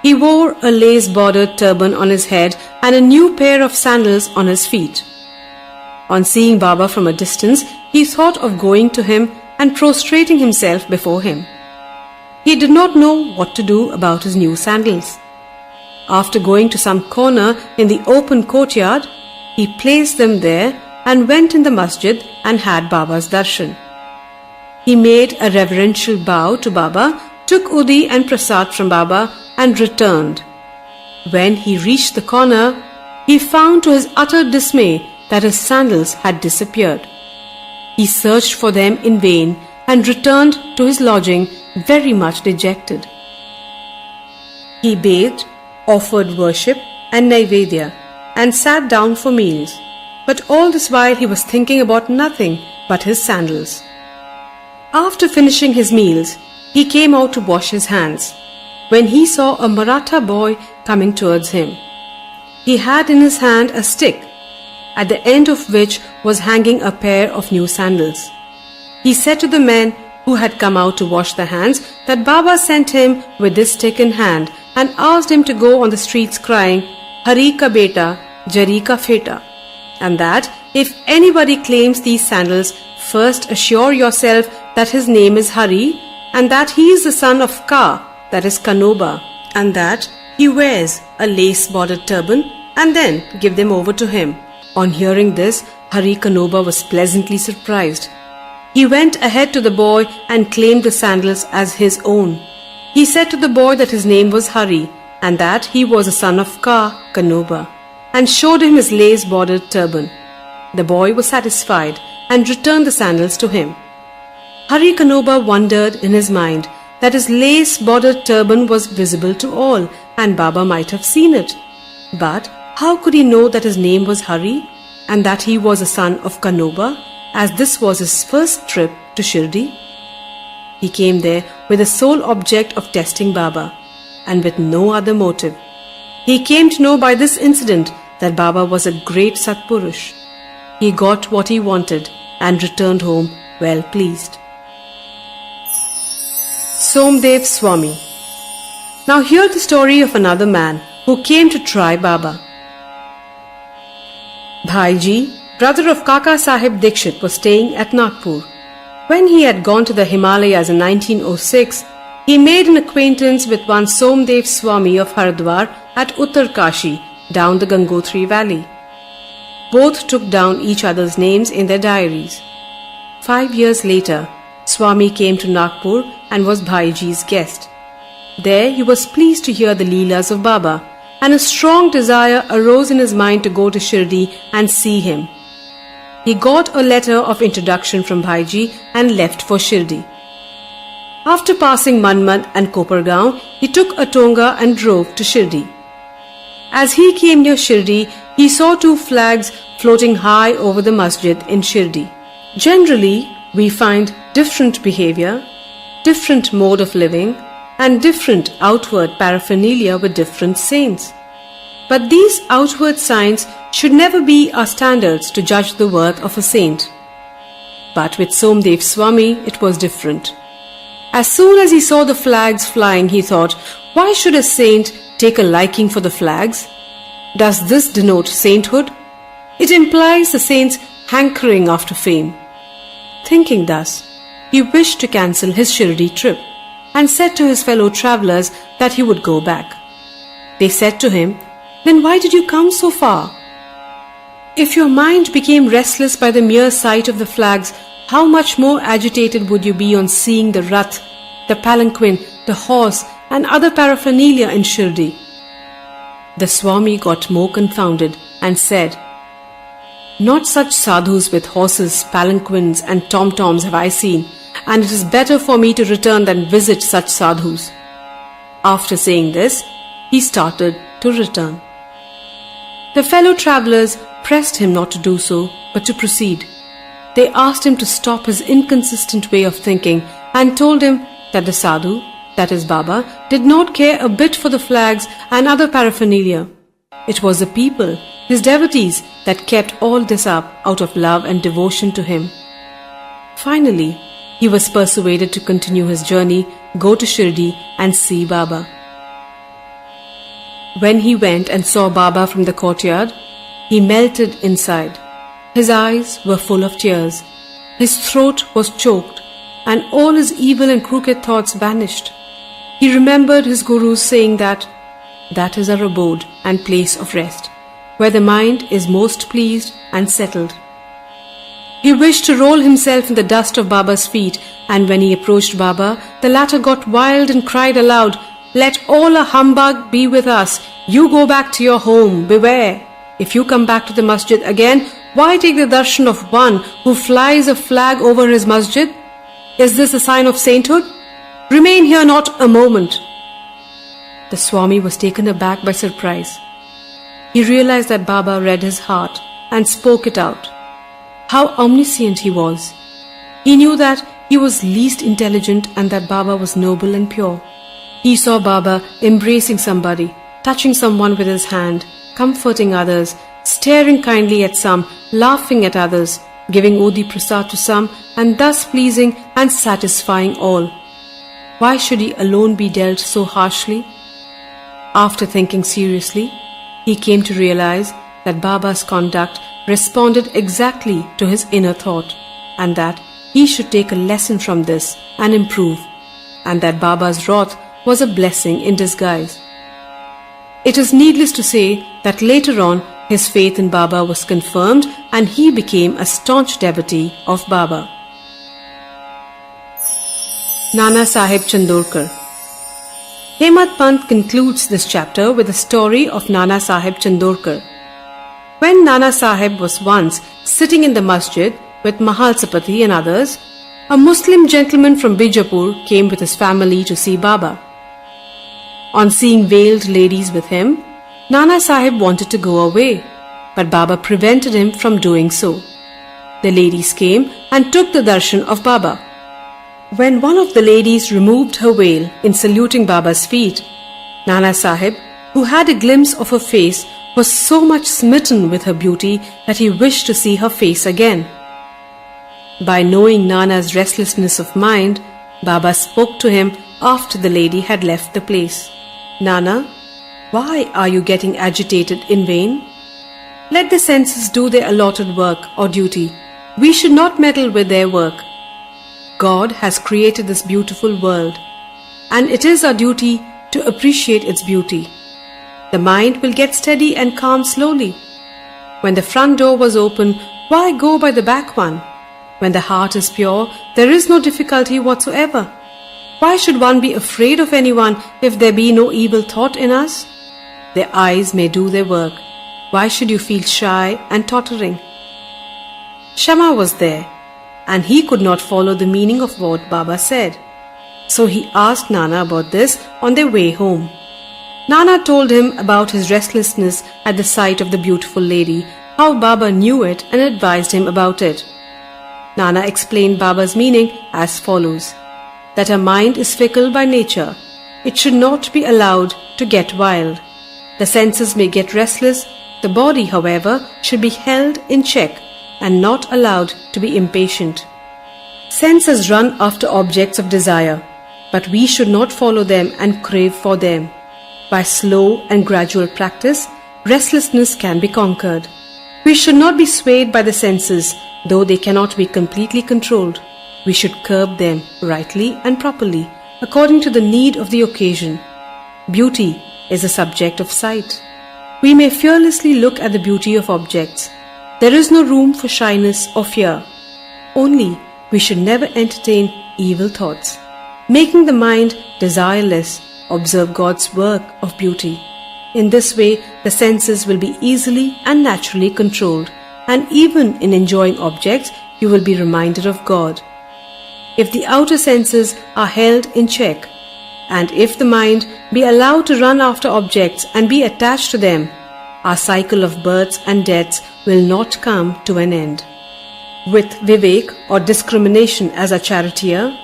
He wore a lace-bordered turban on his head and a new pair of sandals on his feet. On seeing Baba from a distance, he thought of going to him and prostrating himself before him. He did not know what to do about his new sandals. After going to some corner in the open courtyard, he placed them there and went in the masjid and had Baba's darshan. He made a reverential bow to Baba, took udi and prasad from Baba and returned. When he reached the corner, he found to his utter dismay that his sandals had disappeared. He searched for them in vain and returned to his lodging very much dejected. He bathed, offered worship and naivedya, and sat down for meals. But all this while he was thinking about nothing but his sandals. After finishing his meals, he came out to wash his hands, when he saw a Maratha boy coming towards him. He had in his hand a stick, at the end of which was hanging a pair of new sandals. He said to the men who had come out to wash their hands that Baba sent him with this stick in hand and asked him to go on the streets crying, "Hari ka beta, jari ka feta," and that if anybody claims these sandals, first assure yourself that his name is Hari and that he is the son of Ka, that is Kanoba, and that he wears a lace-bordered turban, and then give them over to him. On hearing this, Hari Kanoba was pleasantly surprised. He went ahead to the boy and claimed the sandals as his own. He said to the boy that his name was Hari and that he was a son of Ka, Kanoba, and showed him his lace-bordered turban. The boy was satisfied and returned the sandals to him. Hari Kanoba wondered in his mind that his lace-bordered turban was visible to all and Baba might have seen it. But how could he know that his name was Hari and that he was a son of Kanoba, as this was his first trip to Shirdi? He came there with the sole object of testing Baba and with no other motive. He came to know by this incident that Baba was a great Satpurush. He got what he wanted and returned home well pleased. Somdev Swami. Now hear the story of another man who came to try Baba. Bhaiji, brother of Kaka Sahib Dikshit, was staying at Nagpur. When he had gone to the Himalayas in 1906, he made an acquaintance with one Somdev Swami of Haridwar at Uttar Kashi, down the Gangotri valley. Both took down each other's names in their diaries. 5 years later, Swami came to Nagpur and was Bhaiji's guest. There he was pleased to hear the Leelas of Baba, and a strong desire arose in his mind to go to Shirdi and see him. He got a letter of introduction from Bhaiji and left for Shirdi. After passing Manmad and Kopargaon, he took a tonga and drove to Shirdi. As he came near Shirdi, he saw 2 flags floating high over the masjid in Shirdi. Generally, we find different behavior, different mode of living, and different outward paraphernalia with different saints. But these outward signs should never be our standards to judge the worth of a saint. But with Somdev Swami, it was different. As soon as he saw the flags flying, he thought, why should a saint take a liking for the flags? Does this denote sainthood? It implies the saint's hankering after fame. Thinking thus, he wished to cancel his Shirdi trip and said to his fellow travellers that he would go back. They said to him, "Then why did you come so far? If your mind became restless by the mere sight of the flags, how much more agitated would you be on seeing the rath, the palanquin, the horse, and other paraphernalia in Shirdi?" The Swami got more confounded and said, "Not such sadhus with horses, palanquins, and tom-toms have I seen, and it is better for me to return than visit such sadhus." After saying this, he started to return. The fellow travellers pressed him not to do so, but to proceed. They asked him to stop his inconsistent way of thinking and told him that the sadhu, that is Baba, did not care a bit for the flags and other paraphernalia. It was the people, his devotees, that kept all this up out of love and devotion to him. Finally, he was persuaded to continue his journey, go to Shirdi and see Baba. When he went and saw Baba from the courtyard, he melted inside. His eyes were full of tears. His throat was choked, and all his evil and crooked thoughts vanished. He remembered his Guru's saying that is our abode and place of rest, where the mind is most pleased and settled. He wished to roll himself in the dust of Baba's feet, and when he approached Baba, the latter got wild and cried aloud, "Let all a humbug be with us. You go back to your home. Beware. If you come back to the masjid again, why take the darshan of one who flies a flag over his masjid? Is this a sign of sainthood? Remain here not a moment." The Swami was taken aback by surprise. He realized that Baba read his heart and spoke it out. How omniscient he was! He knew that he was least intelligent and that Baba was noble and pure. He saw Baba embracing somebody, touching someone with his hand, comforting others, staring kindly at some, laughing at others, giving Odi Prasad to some, and thus pleasing and satisfying all. Why should he alone be dealt so harshly? After thinking seriously, he came to realize that Baba's conduct responded exactly to his inner thought, and that he should take a lesson from this and improve, and that Baba's wrath was a blessing in disguise. It is needless to say that later on his faith in Baba was confirmed and he became a staunch devotee of Baba. Nana Sahib Chandorkar. Hemad Pant concludes this chapter with the story of Nana Sahib Chandorkar. When Nana Sahib was once sitting in the masjid with Mahal Saptahi and others, a Muslim gentleman from Bijapur came with his family to see Baba. On seeing veiled ladies with him, Nana Sahib wanted to go away, but Baba prevented him from doing so. The ladies came and took the darshan of Baba. When one of the ladies removed her veil in saluting Baba's feet, Nana Sahib, who had a glimpse of her face, was so much smitten with her beauty that he wished to see her face again. By knowing Nana's restlessness of mind, Baba spoke to him after the lady had left the place. "Nana, why are you getting agitated in vain? Let the senses do their allotted work or duty. We should not meddle with their work. God has created this beautiful world, and it is our duty to appreciate its beauty. The mind will get steady and calm slowly. When the front door was open, why go by the back one? When the heart is pure, there is no difficulty whatsoever. Why should one be afraid of anyone if there be no evil thought in us? Their eyes may do their work. Why should you feel shy and tottering?" Shama was there, and he could not follow the meaning of what Baba said. So he asked Nana about this on their way home. Nana told him about his restlessness at the sight of the beautiful lady, how Baba knew it and advised him about it. Nana explained Baba's meaning as follows: that our mind is fickle by nature. It should not be allowed to get wild. The senses may get restless. The body, however, should be held in check and not allowed to be impatient. Senses run after objects of desire, but we should not follow them and crave for them. By slow and gradual practice, restlessness can be conquered. We should not be swayed by the senses, though they cannot be completely controlled. We should curb them rightly and properly, according to the need of the occasion. Beauty is a subject of sight. We may fearlessly look at the beauty of objects. There is no room for shyness or fear. Only we should never entertain evil thoughts. Making the mind desireless, observe God's work of beauty. In this way, the senses will be easily and naturally controlled, and even in enjoying objects, you will be reminded of God. If the outer senses are held in check, and if the mind be allowed to run after objects and be attached to them, our cycle of births and deaths will not come to an end. With Vivek or discrimination as a charioteer,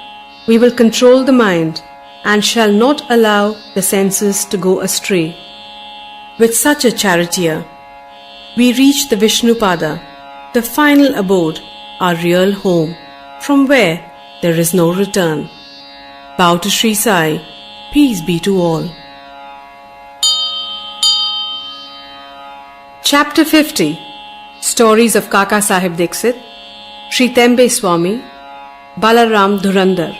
we will control the mind and shall not allow the senses to go astray. With such a charioteer, we reach the Vishnupada, the final abode, our real home, from where there is no return. Bow to Sri Sai. Peace be to all. Chapter 50. Stories of Kaka Sahib Dixit, Sri Tembe Swami, Balaram Dhurandhar.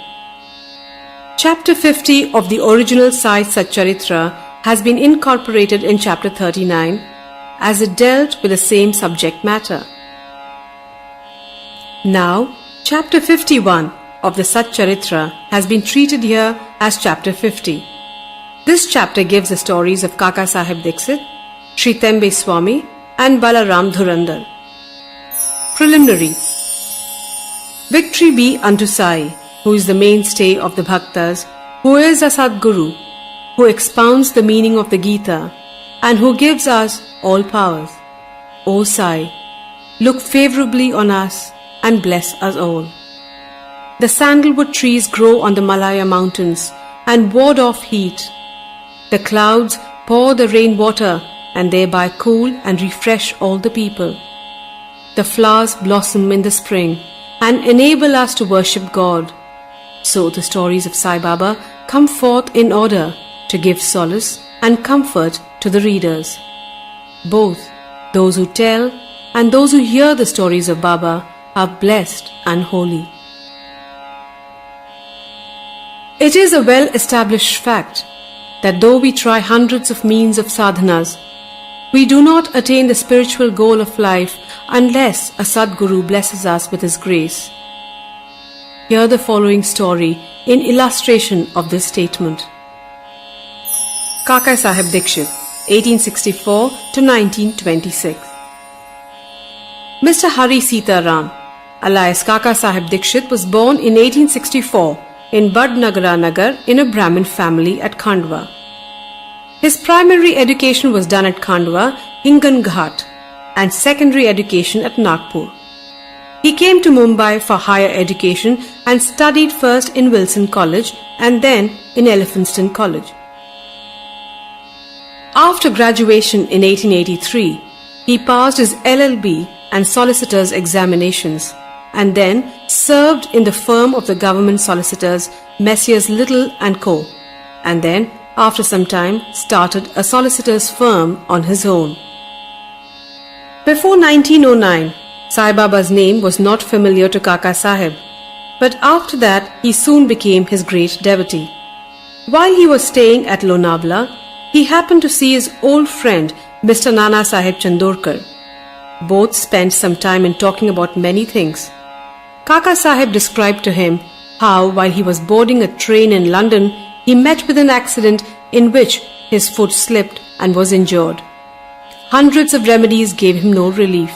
Chapter 50 of the original Sai Satcharitra has been incorporated in Chapter 39 as it dealt with the same subject matter. Now, Chapter 51 of the Satcharitra has been treated here as Chapter 50. This chapter gives the stories of Kaka Sahib Dixit, Sri Tembe Swami and Balaram Dhurandhar. Preliminary. Victory be unto Sai, who is the mainstay of the Bhaktas, who is a Sadguru, who expounds the meaning of the Gita, and who gives us all powers. O Sai, look favorably on us and bless us all. The sandalwood trees grow on the Malaya mountains and ward off heat. The clouds pour the rainwater and thereby cool and refresh all the people. The flowers blossom in the spring and enable us to worship God. So the stories of Sai Baba come forth in order to give solace and comfort to the readers. Both those who tell and those who hear the stories of Baba are blessed and holy. It is a well-established fact that though we try hundreds of means of sadhanas, we do not attain the spiritual goal of life unless a Sadguru blesses us with his grace. Hear the following story in illustration of this statement. Kaka Sahib Dixit, 1864 to 1926. Mr. Hari Sitaram, alias Kaka Sahib Dixit, was born in 1864 in Badnagara Nagar in a Brahmin family at Khandwa. His primary education was done at Khandwa, Hingan Ghat, and secondary education at Nagpur. He came to Mumbai for higher education and studied first in Wilson College and then in Elphinstone College. After graduation in 1883, he passed his LLB and solicitor's examinations and then served in the firm of the government solicitors Messrs. Little and Co. and then after some time started a solicitor's firm on his own. Before 1909, Sai Baba's name was not familiar to Kaka Sahib, but after that he soon became his great devotee. While he was staying at Lonavla, he happened to see his old friend Mr. Nana Sahib Chandorkar. Both spent some time in talking about many things. Kaka Sahib described to him how while he was boarding a train in London, he met with an accident in which his foot slipped and was injured. Hundreds of remedies gave him no relief.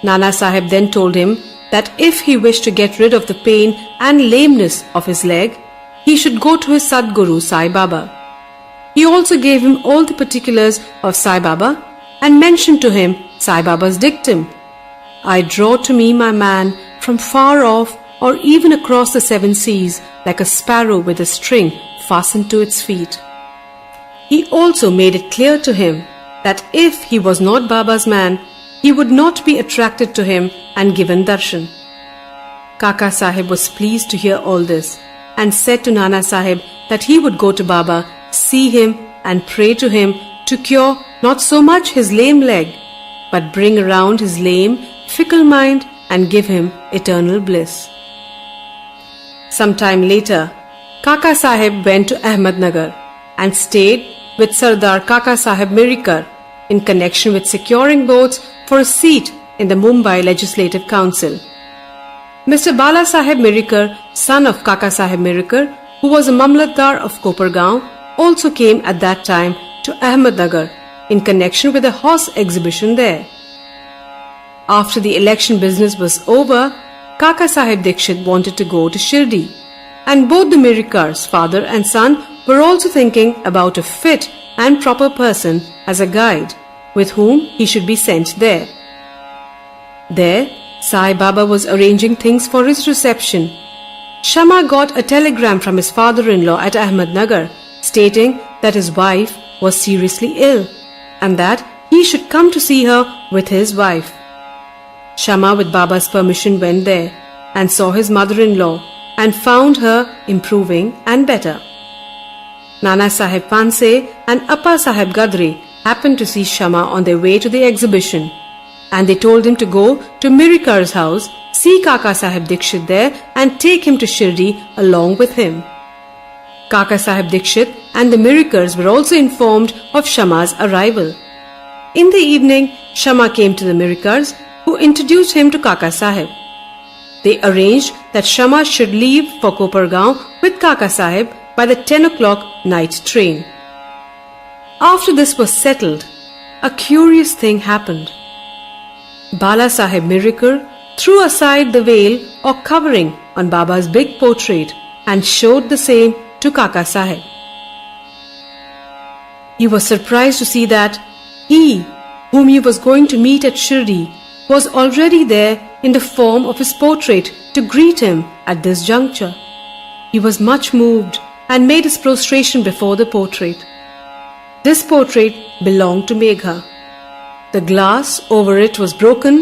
Nana Sahib then told him that if he wished to get rid of the pain and lameness of his leg, he should go to his Sadguru Sai Baba. He also gave him all the particulars of Sai Baba and mentioned to him Sai Baba's dictum, "I draw to me my man from far off or even across the 7 seas like a sparrow with a string fastened to its feet." He also made it clear to him that if he was not Baba's man, he would not be attracted to him and given darshan. Kaka Sahib was pleased to hear all this and said to Nana Sahib that he would go to Baba, see him and pray to him to cure not so much his lame leg, but bring around his lame, fickle mind and give him eternal bliss. Some time later, Kaka Sahib went to Ahmednagar and stayed with Sardar Kaka Sahib Mirikar in connection with securing votes for a seat in the Mumbai Legislative Council. Mr. Bala Sahib Mirikar, son of Kaka Sahib Mirikar, who was a Mamlatdar of Kopargaon, also came at that time to Ahmednagar in connection with a horse exhibition there. After the election business was over, Kaka Sahib Dixit wanted to go to Shirdi, and both the Mirikars, father and son, were also thinking about a fit and proper person as a guide with whom he should be sent there. There, Sai Baba was arranging things for his reception. Shama got a telegram from his father-in-law at Ahmednagar stating that his wife was seriously ill and that he should come to see her with his wife. Shama, with Baba's permission, went there and saw his mother-in-law and found her improving and better. Nana Sahib Panse and Appa Sahib Gadre happened to see Shama on their way to the exhibition, and they told him to go to Mirikar's house, see Kaka Sahib Dikshit there and take him to Shirdi along with him. Kaka Sahib Dikshit and the Mirikars were also informed of Shama's arrival. In the evening, Shama came to the Mirikars, who introduced him to Kaka Sahib. They arranged that Shama should leave for Kopargaon with Kaka Sahib by the 10 o'clock night train. After this was settled, a curious thing happened. Bala Sahib Mirikar threw aside the veil or covering on Baba's big portrait and showed the same to Kaka Sahib. He was surprised to see that he, whom he was going to meet at Shirdi, was already there in the form of his portrait to greet him at this juncture. He was much moved and made his prostration before the portrait. This portrait belonged to Megha. The glass over it was broken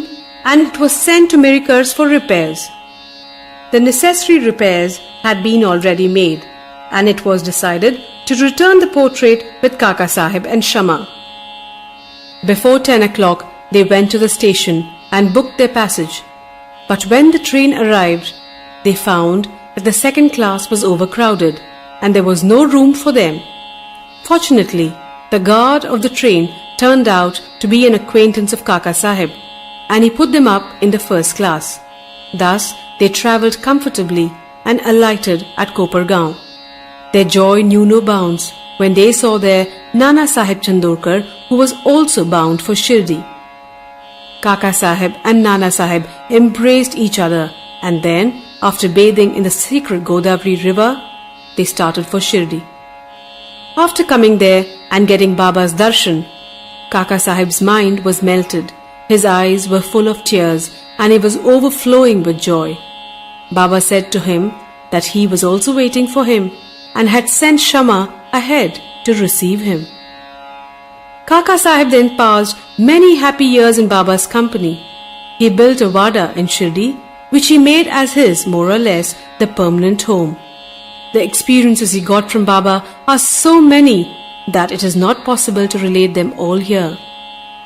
and it was sent to Mirikars for repairs. The necessary repairs had been already made, and it was decided to return the portrait with Kaka Sahib and Shama. Before 10 o'clock, they went to the station and booked their passage. But when the train arrived, they found that the second class was overcrowded and there was no room for them. Fortunately, the guard of the train turned out to be an acquaintance of Kaka Sahib, and he put them up in the first class. Thus, they travelled comfortably and alighted at Kopargaon. Their joy knew no bounds when they saw their Nana Sahib Chandorkar, who was also bound for Shirdi. Kaka Sahib and Nana Sahib embraced each other, and then, after bathing in the sacred Godavari river, they started for Shirdi. After coming there and getting Baba's darshan, Kaka Sahib's mind was melted, his eyes were full of tears, and he was overflowing with joy. Baba said to him that he was also waiting for him and had sent Shama ahead to receive him. Kaka Sahib then passed many happy years in Baba's company. He built a wada in Shirdi, which he made as his, more or less, the permanent home. The experiences he got from Baba are so many that it is not possible to relate them all here.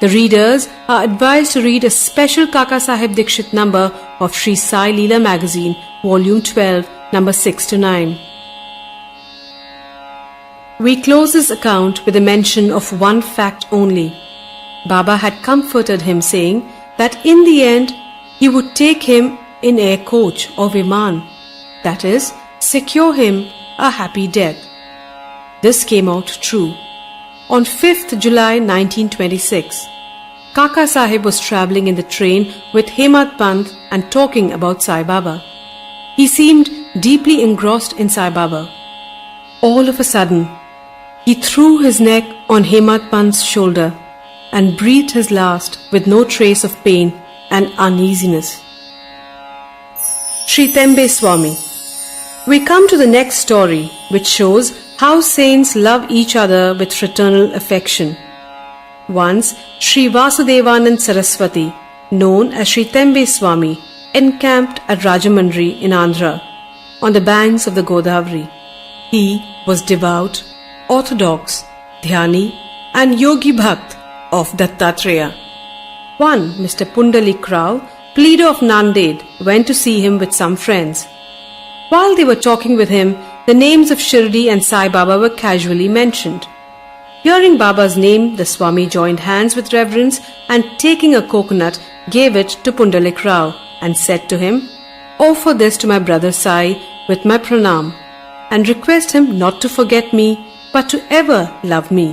The readers are advised to read a special Kaka Sahib Dikshit number of Sri Sai Leela magazine, volume 12, number 6 to 9. We close this account with a mention of one fact only. Baba had comforted him, saying that in the end he would take him in air coach or Viman, that is, secure him a happy death. This came out true. On 5th July 1926, Kaka Sahib was travelling in the train with Hemad Pant and talking about Sai Baba. He seemed deeply engrossed in Sai Baba. All of a sudden, he threw his neck on Hemad Pant's shoulder and breathed his last with no trace of pain and uneasiness. Sri Tembe Swami. We come to the next story, which shows how saints love each other with fraternal affection. Once, Sri Vasudevanand Saraswati, known as Sri Tembe Swami, encamped at Rajamandri in Andhra, on the banks of the Godavari. He was devout, orthodox, dhyani and yogi bhakt of Dattatreya. One, Mr. Pundalik Rao, pleader of Nanded, went to see him with some friends. While they were talking with him, the names of Shirdi and Sai Baba were casually mentioned. Hearing Baba's name, the Swami joined hands with reverence and taking a coconut, gave it to Pundalik Rao and said to him, "Offer this to my brother Sai with my pranam and request him not to forget me but to ever love me."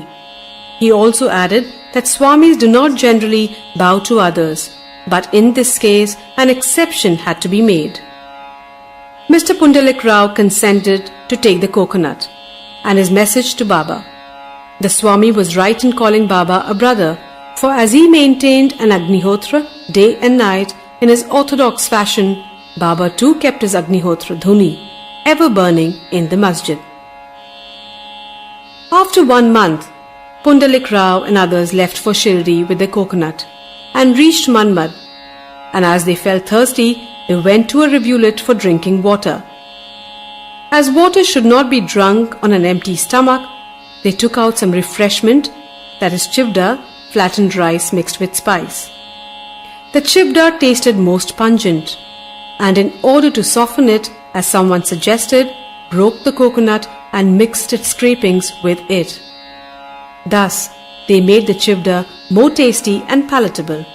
He also added that Swamis do not generally bow to others, but in this case an exception had to be made. Mr. Pundalik Rao consented to take the coconut and his message to Baba. The Swami was right in calling Baba a brother, for as he maintained an Agnihotra day and night in his orthodox fashion, Baba too kept his Agnihotra dhuni ever burning in the masjid. After 1 month, Pundalik Rao and others left for Shirdi with the coconut and reached Manmad, and as they felt thirsty, they went to a rivulet for drinking water. As water should not be drunk on an empty stomach, they took out some refreshment that is chivda, flattened rice mixed with spice. The chivda tasted most pungent, and in order to soften it, as someone suggested, broke the coconut and mixed its scrapings with it. Thus, they made the chivda more tasty and palatable.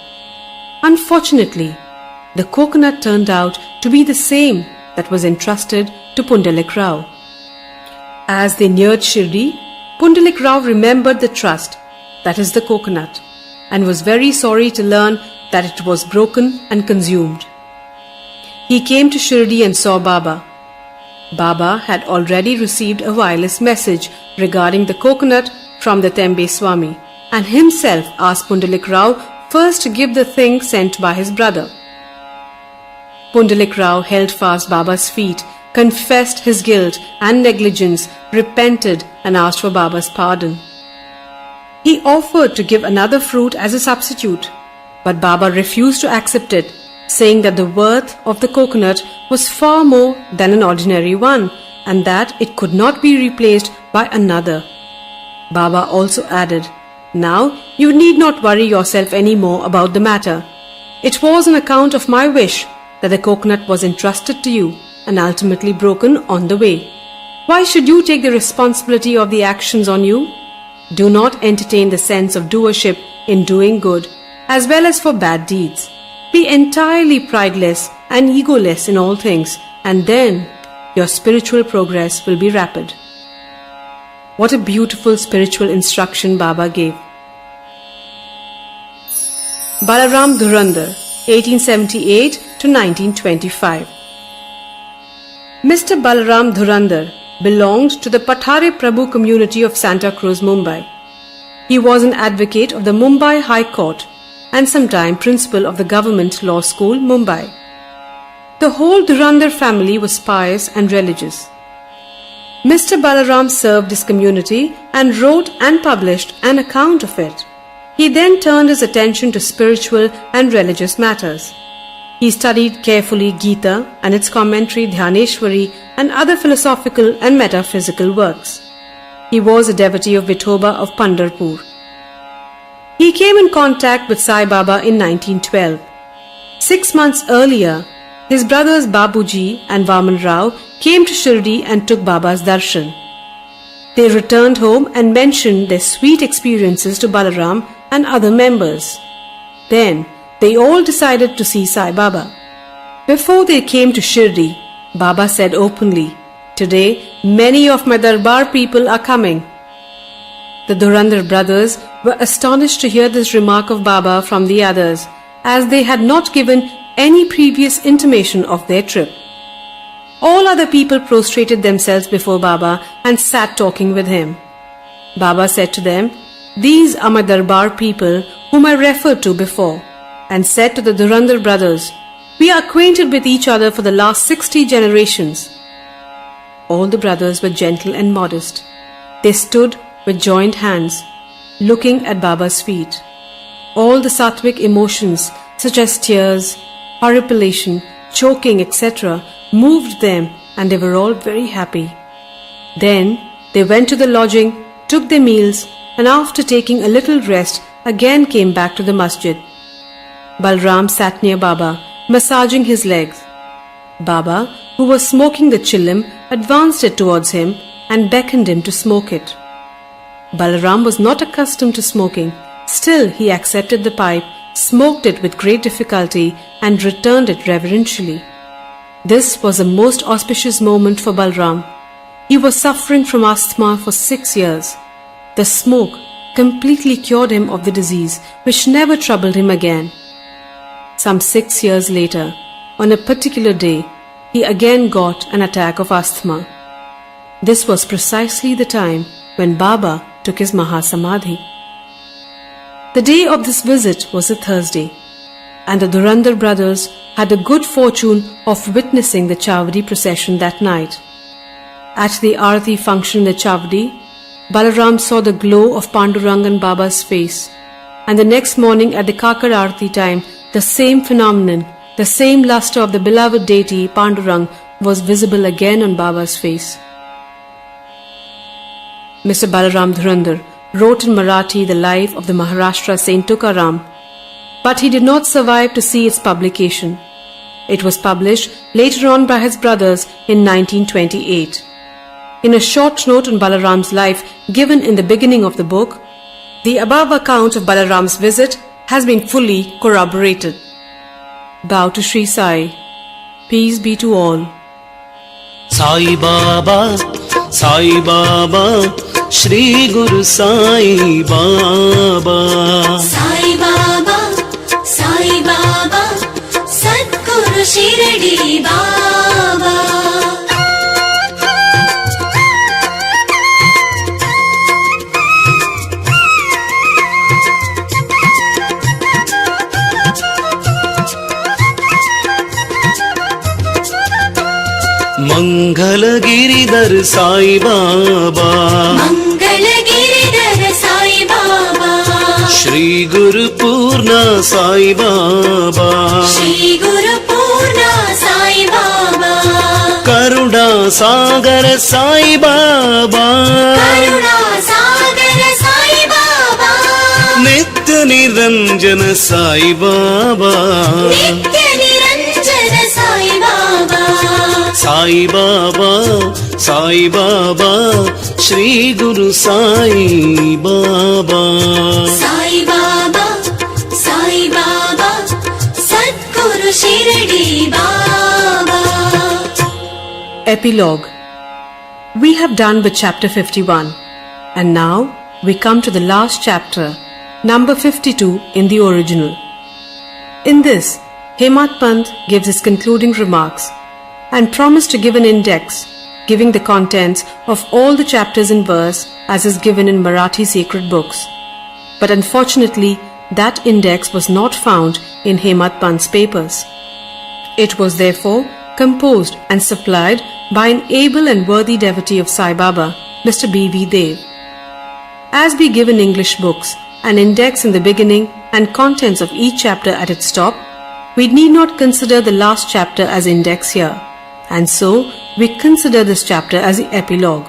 Unfortunately, the coconut turned out to be the same that was entrusted to Pundalik Rao. As they neared Shirdi, Pundalik Rao remembered the trust, that is the coconut, and was very sorry to learn that it was broken and consumed. He came to Shirdi and saw Baba. Baba had already received a wireless message regarding the coconut from the Tembe Swami, and himself asked Pundalik Rao first to give the thing sent by his brother. Pundalik Rao held fast Baba's feet, confessed his guilt and negligence, repented and asked for Baba's pardon. He offered to give another fruit as a substitute, but Baba refused to accept it, saying that the worth of the coconut was far more than an ordinary one and that it could not be replaced by another. Baba also added, "Now you need not worry yourself any more about the matter. It was on account of my wish that the coconut was entrusted to you and ultimately broken on the way. Why should you take the responsibility of the actions on you? Do not entertain the sense of doership in doing good as well as for bad deeds. Be entirely prideless and egoless in all things, and then your spiritual progress will be rapid." What a beautiful spiritual instruction Baba gave. Balaram Dhurandhar, 1878 to 1925. Mr. Balaram Dhurandhar belonged to the Pathare Prabhu community of Santa Cruz, Mumbai. He was an advocate of the Mumbai High Court and sometime principal of the Government Law School, Mumbai. The whole Dhurandhar family was pious and religious. Mr. Balaram served his community and wrote and published an account of it. He then turned his attention to spiritual and religious matters. He studied carefully Gita and its commentary Dhyaneshwari and other philosophical and metaphysical works. He was a devotee of Vithoba of Pandharpur. He came in contact with Sai Baba in 1912. 6 months earlier, his brothers Babuji and Vaman Rao came to Shirdi and took Baba's darshan. They returned home and mentioned their sweet experiences to Balaram and other members. Then they all decided to see Sai Baba. Before they came to Shirdi, Baba said openly, "Today many of my Darbar people are coming." The Dhurandhar brothers were astonished to hear this remark of Baba from the others, as they had not given any previous intimation of their trip. All other people prostrated themselves before Baba and sat talking with him. Baba said to them, "These are my Darbar people whom I referred to before," and said to the Dhurandhar brothers, "We are acquainted with each other for the last 60 generations." All the brothers were gentle and modest. They stood with joined hands, looking at Baba's feet. All the sattvic emotions such as tears, horripilation, choking, etc. moved them, and they were all very happy. Then they went to the lodging, took their meals, and after taking a little rest, again came back to the masjid. Balram sat near Baba, massaging his legs. Baba, who was smoking the chillim, advanced it towards him and beckoned him to smoke it. Balaram was not accustomed to smoking. Still, he accepted the pipe, smoked it with great difficulty, and returned it reverentially. This was a most auspicious moment for Balram. He was suffering from asthma for 6 years. The smoke completely cured him of the disease, which never troubled him again. Some 6 years later, on a particular day, he again got an attack of asthma. This was precisely the time when Baba took his Mahasamadhi. The day of this visit was a Thursday, and the Dhurandhar brothers had the good fortune of witnessing the Chavdi procession that night. At the Aarti function in the Chavdi, Balaram saw the glow of Pandurang on Baba's face, and the next morning at the Kakar Aarti time, the same phenomenon, the same luster of the beloved deity Pandurang was visible again on Baba's face. Mr. Balaram Dhurandhar wrote in Marathi the life of the Maharashtra Saint Tukaram, but he did not survive to see its publication. It was published later on by his brothers in 1928. In a short note on Balaram's life given in the beginning of the book, the above account of Balaram's visit has been fully corroborated. Bow to Sri Sai. Peace be to all. Sai Baba, Shri Guru Sai Baba. Sai Baba, Satguru Shirdi Baba. Mangal Giridhar Sai Baba, Mangal Giridhar Sai Baba. Shri Guru Purna Sai Baba, Shri Guru Purna Sai Baba. Karuna Sagar Sai Baba, Karuna Sagar Sai Baba. Nitya Niranjana Sai Baba, Nitya Niranjana Sai Baba. Sai Baba, Shri Guru Sai Baba. Sai Baba, Satguru Shirdi Baba. Epilogue. We have done with chapter 51, and now we come to the last chapter, number 52 in the original. In this, Hemad Pant gives his concluding remarks and promised to give an index giving the contents of all the chapters in verse as is given in Marathi sacred books. But unfortunately, that index was not found in Hemad Pant's papers. It was therefore composed and supplied by an able and worthy devotee of Sai Baba, Mr. B.V. Dev. As we give in English books an index in the beginning and contents of each chapter at its top, we need not consider the last chapter as index here, and so we consider this chapter as the epilogue.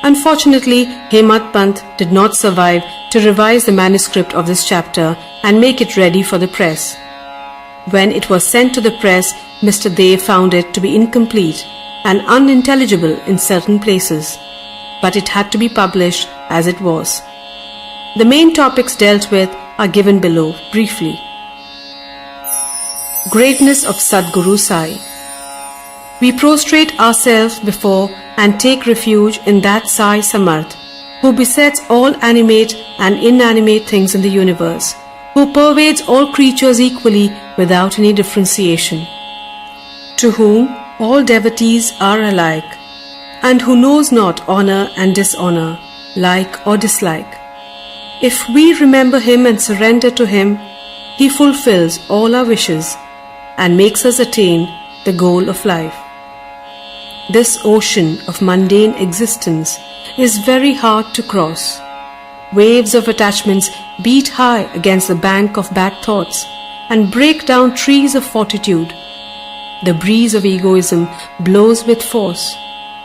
Unfortunately, Hemad Pant did not survive to revise the manuscript of this chapter and make it ready for the press. When it was sent to the press, Mr. Dev found it to be incomplete and unintelligible in certain places, but it had to be published as it was. The main topics dealt with are given below briefly. Greatness of Sadguru Sai. We prostrate ourselves before and take refuge in that Sai Samarth, who besets all animate and inanimate things in the universe, who pervades all creatures equally without any differentiation, to whom all devotees are alike, and who knows not honor and dishonor, like or dislike. If we remember him and surrender to him, he fulfills all our wishes and makes us attain the goal of life. This ocean of mundane existence is very hard to cross. Waves of attachments beat high against the bank of bad thoughts and break down trees of fortitude. The breeze of egoism blows with force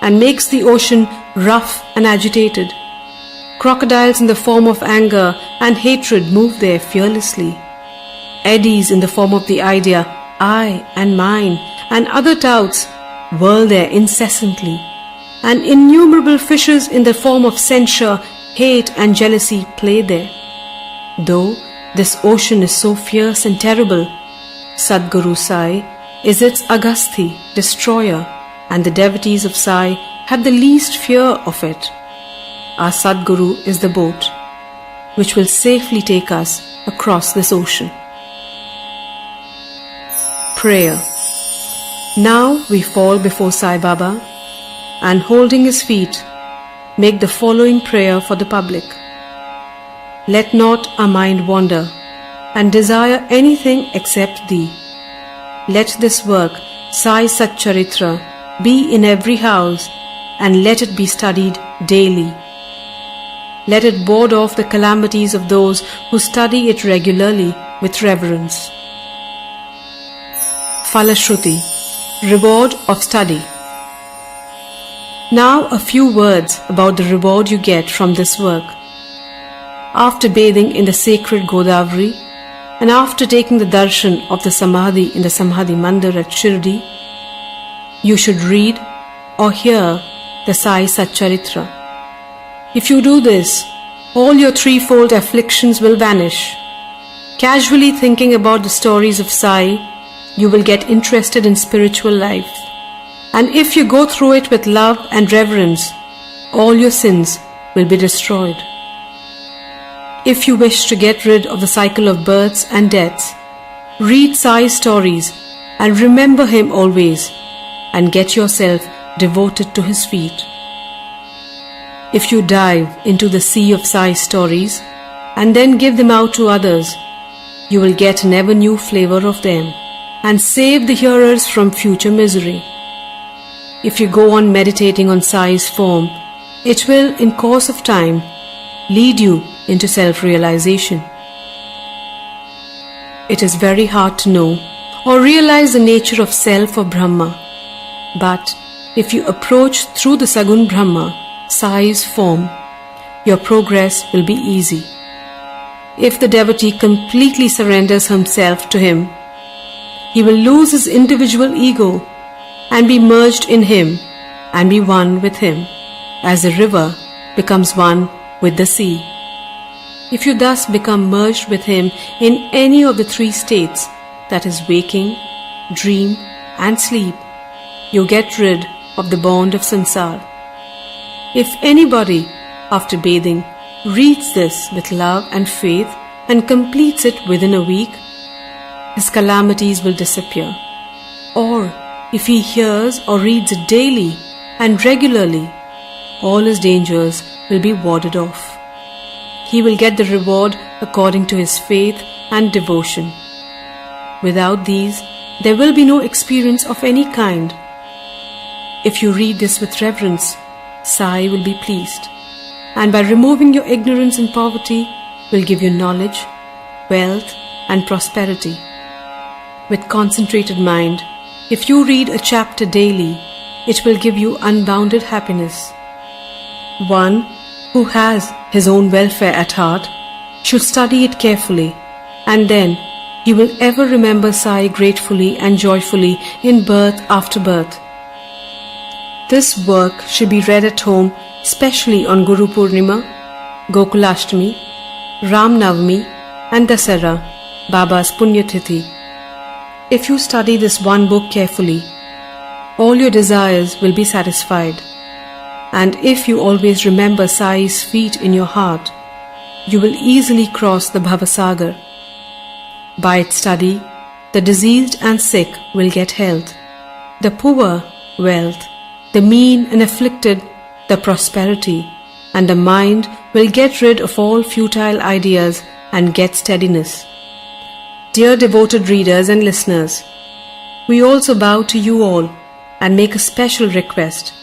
and makes the ocean rough and agitated. Crocodiles in the form of anger and hatred move there fearlessly. Eddies in the form of the idea I and mine and other doubts whirl there incessantly, and innumerable fishes in the form of censure, hate and jealousy play there. Though this ocean is so fierce and terrible, Sadguru Sai is its Agasthi, destroyer, and the devotees of Sai have the least fear of it. Our Sadguru is the boat which will safely take us across this ocean. Prayer. Now we fall before Sai Baba and holding his feet make the following prayer for the public. Let not our mind wander and desire anything except Thee. Let this work, Sai Satcharitra, be in every house and let it be studied daily. Let it ward off the calamities of those who study it regularly with reverence. Falashruti, reward of study. Now a few words about the reward you get from this work. after bathing in the sacred Godavari and after taking the darshan of the Samadhi in the Samadhi Mandir at Shirdi, you should read or hear the Sai Satcharitra. If you do this, all your threefold afflictions will vanish. Casually thinking about the stories of Sai, you will get interested in spiritual life. And if you go through it with love and reverence, all your sins will be destroyed. If you wish to get rid of the cycle of births and deaths, read Sai's stories and remember him always, and get yourself devoted to his feet. If you dive into the sea of Sai's stories and then give them out to others, you will get an ever new flavor of them and save the hearers from future misery. If you go on meditating on Sai's form, it will, in course of time, lead you into self-realization. It is very hard to know or realize the nature of self or Brahma, but if you approach through the Sagun Brahma, Sai's form, your progress will be easy. If the devotee completely surrenders himself to him, he will lose his individual ego and be merged in him and be one with him, as the river becomes one with the sea. If you thus become merged with him in any of the three states, that is waking, dream and sleep, you get rid of the bond of sansar. If anybody, after bathing, reads this with love and faith and completes it within a week, his calamities will disappear. Or if he hears or reads it daily and regularly, all his dangers will be warded off. He will get the reward according to his faith and devotion. Without these, there will be no experience of any kind. If you read this with reverence, Sai will be pleased, and by removing your ignorance and poverty, will give you knowledge, wealth, and prosperity. With concentrated mind, if you read a chapter daily, it will give you unbounded happiness. One who has his own welfare at heart should study it carefully, and then he will ever remember Sai gratefully and joyfully in birth after birth. This work should be read at home, especially on Guru Purnima, Gokulashtami, Ram Navami and Dasara, Baba's Punyatithi. If you study this one book carefully, all your desires will be satisfied. And if you always remember Sai's feet in your heart, you will easily cross the Bhavasagar. By its study, the diseased and sick will get health, the poor wealth, the mean and afflicted the prosperity, and the mind will get rid of all futile ideas and get steadiness. Dear devoted readers and listeners, we also bow to you all and make a special request.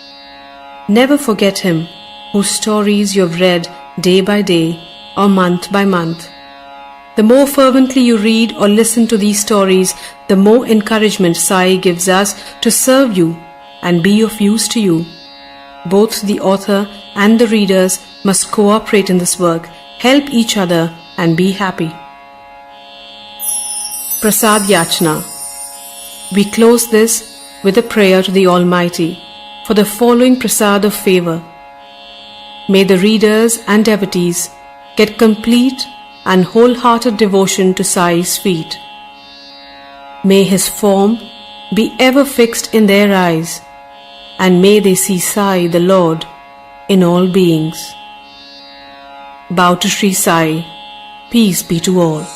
Never forget him whose stories you have read day by day or month by month. The more fervently you read or listen to these stories, the more encouragement Sai gives us to serve you and be of use to you. Both the author and the readers must cooperate in this work, help each other and be happy. Prasad Yachna. We close this with a prayer to the Almighty for the following prasad of favor. May the readers and devotees get complete and wholehearted devotion to Sai's feet. May his form be ever fixed in their eyes, and may they see Sai the Lord in all beings. Bow to Sri Sai. Peace be to all.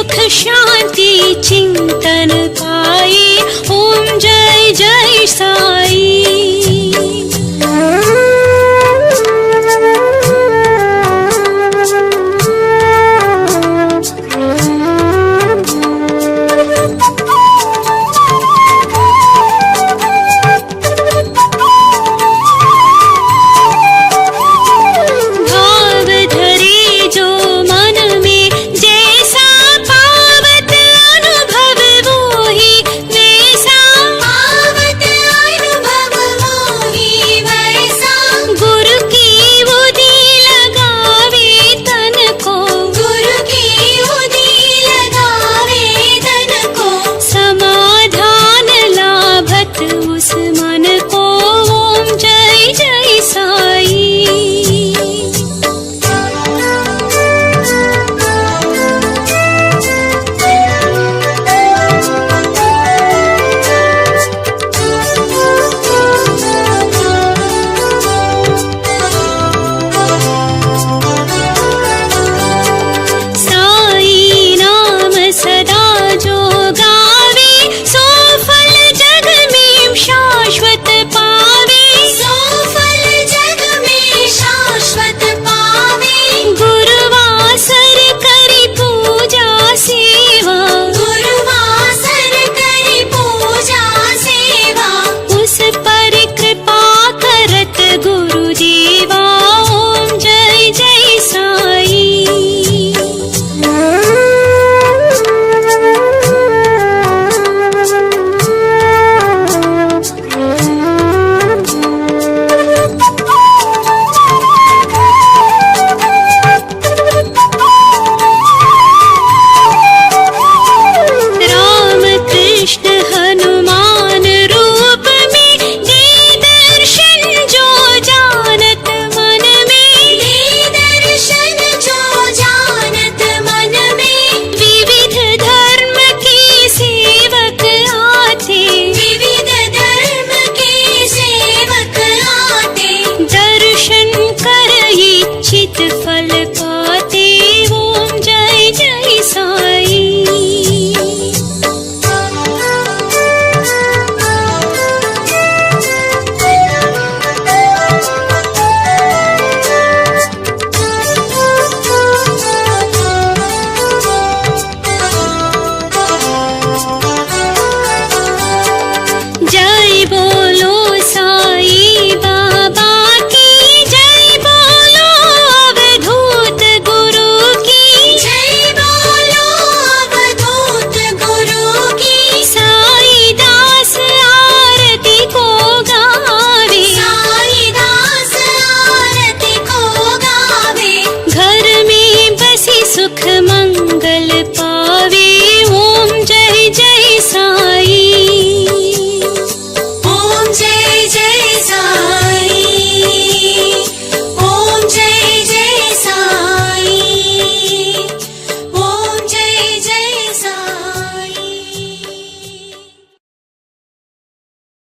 सुख शांति चिंतन का